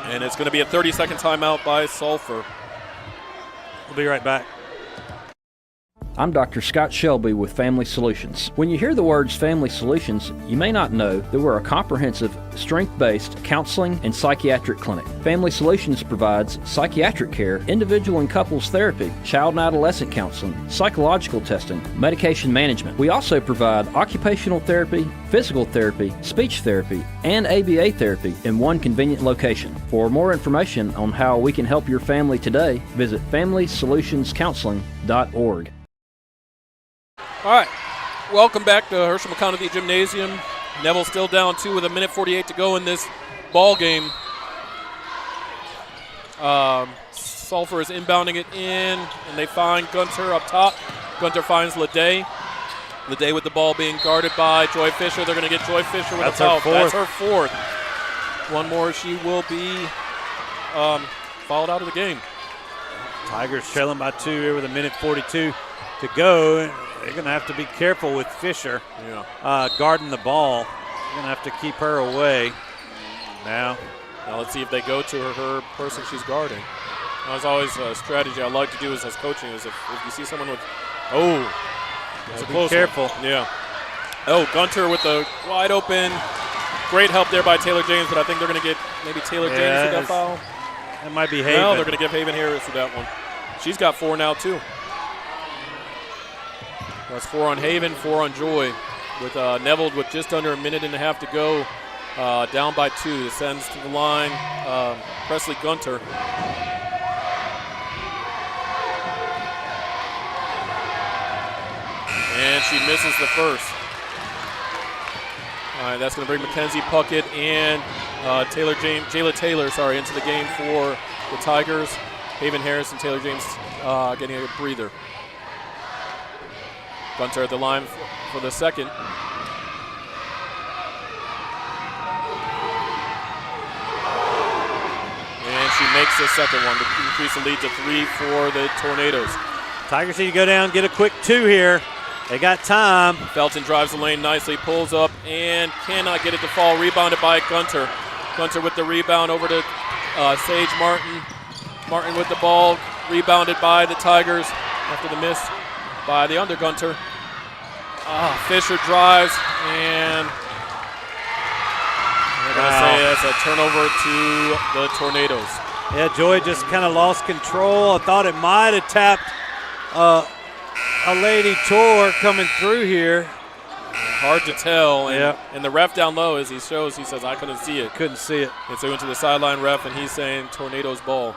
And it's going to be a 30-second timeout by Sulphur. We'll be right back. I'm Dr. Scott Shelby with Family Solutions. When you hear the words Family Solutions, you may not know that we're a comprehensive, strength-based counseling and psychiatric clinic. Family Solutions provides psychiatric care, individual and couples therapy, child and adolescent counseling, psychological testing, medication management. We also provide occupational therapy, physical therapy, speech therapy, and ABA therapy in one convenient location. For more information on how we can help your family today, visit FamilySolutionsCounseling.org. All right, welcome back to Hershal McConathy Gymnasium. Neville still down 2 with 1:48 to go in this ball game. Sulphur is inbounding it in, and they find Gunter up top. Gunter finds Leday. Leday with the ball being guarded by Joy Fisher. They're going to get Joy Fisher with a foul. That's her fourth. One more, she will be fouled out of the game. Tigers trailing by 2 here with 1:42 to go. They're going to have to be careful with Fisher guarding the ball. They're going to have to keep her away. Now let's see if they go to her person she's guarding. That's always a strategy I like to do as coaching is if you see someone with, it's a close careful. One. Yeah. Oh, Gunter with the wide open. Great help there by Taylor James, but I think they're going to get maybe Taylor James with that foul. That might be Haven. No, they're going to give Haven Harris with that one. She's got 4 now too. That's 4 on Haven, 4 on Joy. With Neville with just under 1.5 minutes to go, down by 2. Sends to the line Presley Gunter. And she misses the first. All right, that's going to bring Mackenzie Puckett and Jayla Taylor, into the game for the Tigers. Haven Harris and Taylor James getting a breather. Gunter at the line for the second. And she makes the second one to increase the lead to 3 for the Tornadoes. Tigers need to go down, get a quick 2 here. They got time. Felton drives the lane nicely, pulls up, and cannot get it to fall. Rebounded by Gunter. Gunter with the rebound over to Sage Martin. Martin with the ball, rebounded by the Tigers after the miss by the under Gunter. Fisher drives, and they're going to say that's a turnover to the Tornadoes. Yeah, Joy just kind of lost control. I thought it might have tapped a Lady Tor coming through here. Hard to tell. And the ref down low, as he shows, he says, I couldn't see it. Couldn't see it. And so he went to the sideline ref, and he's saying Tornadoes ball.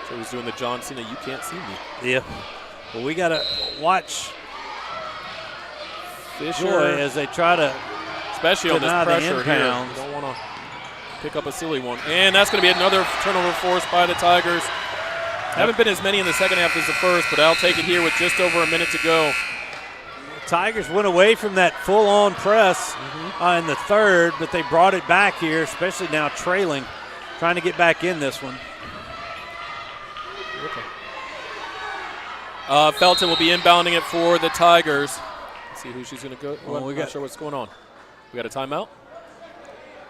So he's doing the John Cena, you can't see me. Yeah. Well, we got to watch Fisher Joy as they try to especially on this pressure here. You don't want to pick up a silly one. And that's going to be another turnover forced by the Tigers. Haven't been as many in the second half as the first, but I'll take it here with just over 1 minute to go. The Tigers went away from that full-on press in the third, but they brought it back here, especially now trailing, trying to get back in this one. Felton will be inbounding it for the Tigers. Let's see who she's going to go. Well, we're not sure what's going on. We got a timeout.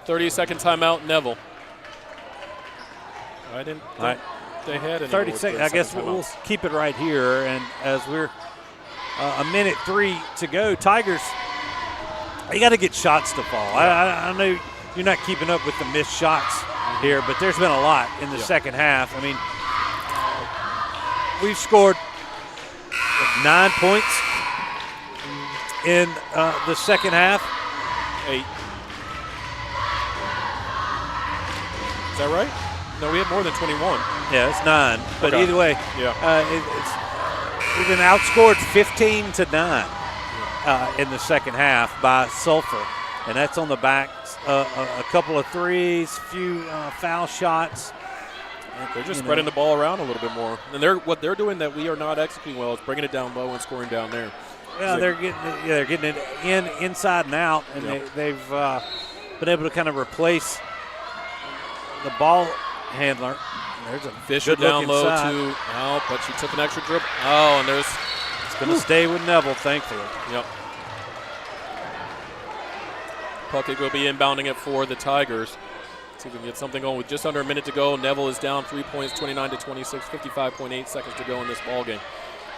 30-second timeout, Neville. All right. they had any 30 more seconds. during I guess second we'll timeouts. keep it right here. And as we're a minute 3 to go, Tigers, you got to get shots to fall. I know you're not keeping up with the missed shots here, but there's been a lot in the second half. I mean, we've scored 9 points in the second half. 8. Is that right? No, we had more than 21. Yeah, it's 9. But Okay. either way, we've been outscored 15-9 in the second half by Sulphur. And that's on the back a couple of threes, few foul shots. They're just spreading the ball around a little bit more. And what they're doing that we are not executing well is bringing it down low and scoring down there. Yeah, they're getting it inside and out, and they've been able to kind of replace the ball handler. There's a Fisher good look down low inside. too. Oh, but she took an extra dribble. Oh, and it's going to stay with Neville, thankfully. Yep. Puckett will be inbounding it for the Tigers. See if we can get something going with just under a minute to go. Neville is down 3 points, 29-26, 55.8 seconds to go in this ball game.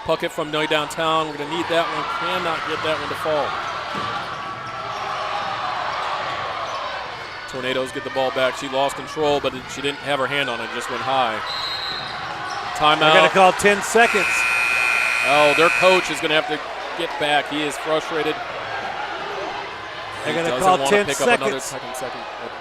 Puckett from way downtown. We're going to need that one. Cannot get that one to fall. Tornadoes get the ball back. She lost control, but she didn't have her hand on it. It just went high. Timeout. They're going to call 10 seconds. Oh, their coach is going to have to get back. He is frustrated. They're going to call 10 seconds.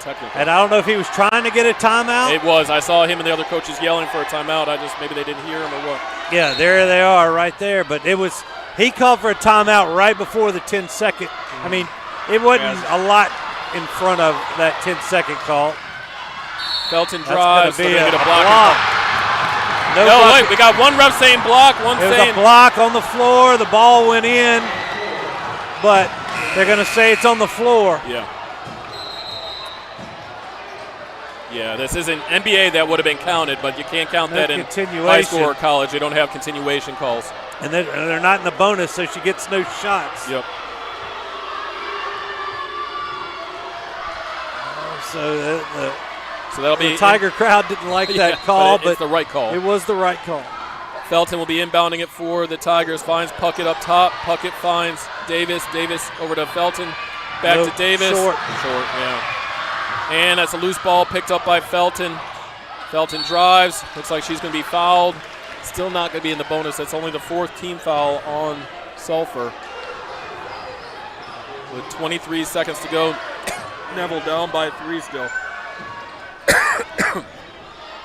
Technical. And I don't know if he was trying to get a timeout. It was. I saw him and the other coaches yelling for a timeout. Maybe they didn't hear him or what. Yeah, there they are right there. But he called for a timeout right before the 10-second. I mean, it wasn't a lot in front of that 10-second call. Felton drives. That's going to be a block. No, wait. We got one ref saying block, one saying. saying. It was a block on the floor. The ball went in. But they're going to say it's on the floor. Yeah. Yeah, this isn't NBA. That would have been counted, but you can't count that in high school or college. They don't have continuation calls. And they're not in the bonus, so she gets no shots. Yep. So that'll be the Tiger crowd didn't like that call, but it's the right call. It was the right call. Felton will be inbounding it for the Tigers. Finds Puckett up top. Puckett finds Davis. Davis over to Felton. Back to Davis. Short, yeah. And that's a loose ball picked up by Felton. Felton drives. Looks like she's going to be fouled. Still not going to be in the bonus. That's only the 4th team foul on Sulphur. With 23 seconds to go. Neville down by 3 still.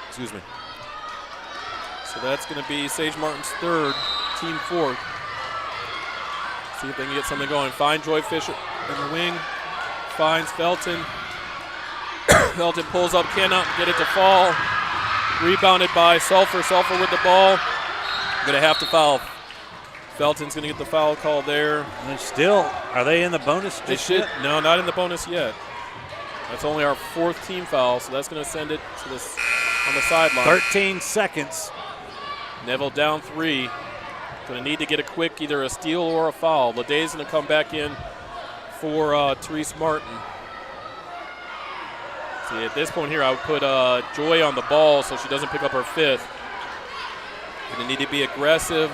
Excuse me. So that's going to be Sage Martin's 3rd, team 4th. See if they can get something going. Find Joy Fisher in the wing. Finds Felton. Felton pulls up, cannot get it to fall. Rebounded by Sulphur. Sulphur with the ball. Going to have to foul. Felton's going to get the foul call there. And still, are they in the bonus? They should. Yet? No, not in the bonus yet. That's only our 4th team foul, so that's going to send it to this on the sideline. 13 seconds. Neville down 3. Going to need to get a quick either a steal or a foul. Leday's going to come back in for Therese Martin. See, at this point here, I would put Joy on the ball so she doesn't pick up her 5th. Going to need to be aggressive,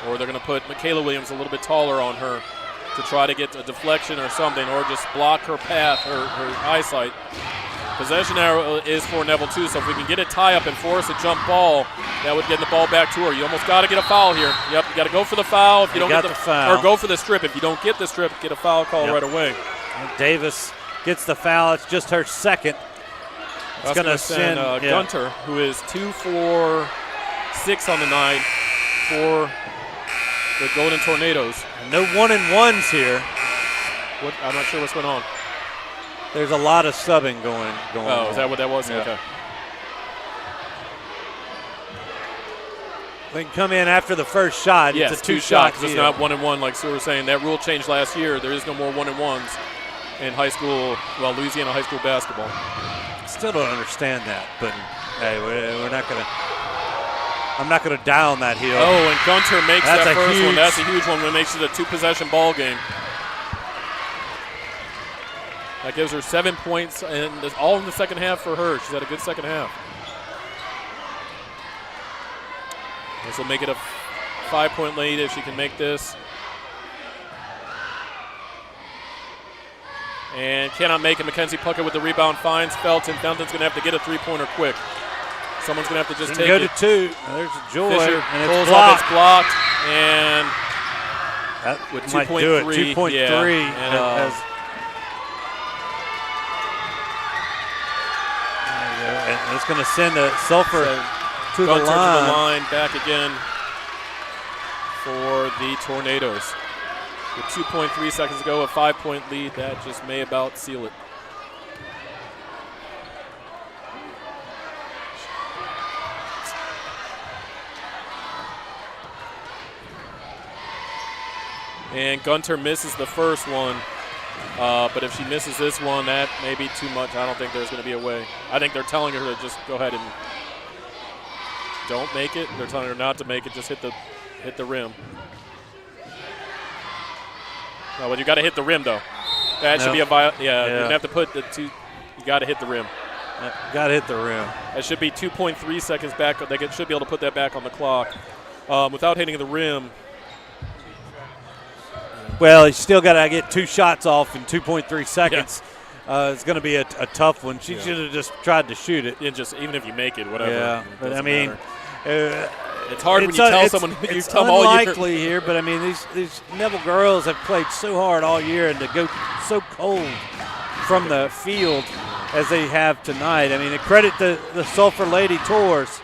or they're going to put Michaela Williams a little bit taller on her to try to get a deflection or something, or just block her path, her eyesight. Possession arrow is for Neville too, so if we can get a tie-up and force a jump ball, that would get the ball back to her. You almost got to get a foul here. Yep, you got to go for the foul. If you don't get the foul, or go for the strip. If you don't get the strip, get a foul call right away. And Davis gets the foul. It's just her 2nd. It's going to send Gunter, who is 2 for 6 on the night for the Golden Tornadoes. No 1-and-1s here. I'm not sure what's going on. There's a lot of subbing going on. Oh, is that what that was? Yeah. Okay. They can come in after the first shot. Yes, it's a 2-shot deal. It's not 1-and-1 like Sue was saying. That rule changed last year. There is no more 1-and-1s in high school, Louisiana high school basketball. Still don't understand that, but hey, we're not going to. I'm not going to die on that hill. Oh, and Gunter makes that first one. That's a huge one when it makes it a 2-possession ball game. That gives her 7 points, and all in the second half for her. She's had a good second half. This will make it a 5-point lead if she can make this. And cannot make it. Mackenzie Puckett with the rebound finds Felton. Felton's going to have to get a three-pointer quick. Someone's going to have to just take go it. to two. There's a Joy. Fisher and pulls it's up. blocked. It's blocked. And that with might do it. 2.3. Yeah. And it's going to send the Sulphur to the Gunter line. to the line, back again for the Tornadoes. With 2.3 seconds to go, a 5-point lead, that just may about seal it. And Gunter misses the first one, but if she misses this one, that may be too much. I don't think there's going to be a way. I think they're telling her to just go ahead and don't make it. They're telling her not to make it, just hit the rim. No, but you got to hit the rim, though. That should be a violation. Yeah, you have to put the two. You got to hit the rim. Got to hit the rim. That should be 2.3 seconds back. They should be able to put that back on the clock. Without hitting the rim. Well, you still got to get two shots off in 2.3 seconds. Yeah. It's going to be a tough one. She should have just tried to shoot it. Yeah, just even if you make it, whatever. Yeah, but I mean, it's hard when you tell someone you it's come all year. unlikely here, but I mean, these Neville girls have played so hard all year, and to go so cold from the field as they have tonight. I mean, a credit to the Sulphur Lady Tours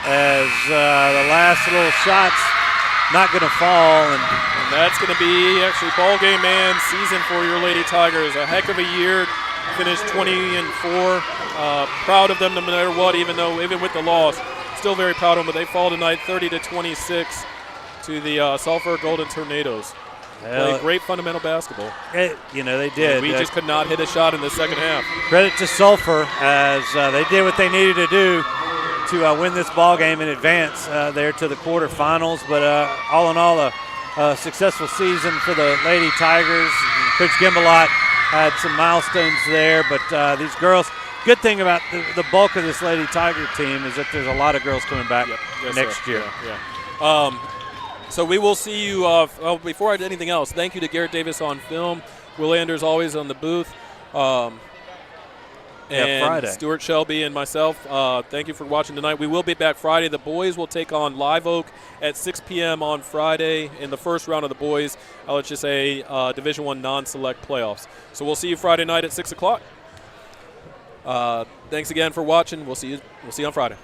as the last little shots not going to fall. And that's going to be actually ball game and season for your Lady Tigers. A heck of a year. Finished 20-4. Proud of them no matter what, even with the loss. Still very proud of them, but they fall tonight 30-26 to the Sulphur Golden Tornadoes. Played great fundamental basketball. They did. We just could not hit a shot in the second half. Credit to Sulphur as they did what they needed to do to win this ball game in advance there to the quarterfinals. But all in all, a successful season for the Lady Tigers. Coach Gimbalot had some milestones there, but these girls, good thing about the bulk of this Lady Tiger team is that there's a lot of girls coming back next year. Yeah. So we will see you. Before I do anything else, thank you to Garrett Davis on film. Will Anders always on the booth. And Friday. Stewart, Shelby, and myself, thank you for watching tonight. We will be back Friday. The boys will take on Live Oak at 6 p.m. on Friday in the first round of the boys LHSAA Division I non-select playoffs. So we'll see you Friday night at 6 o'clock. Thanks again for watching. We'll see you on Friday.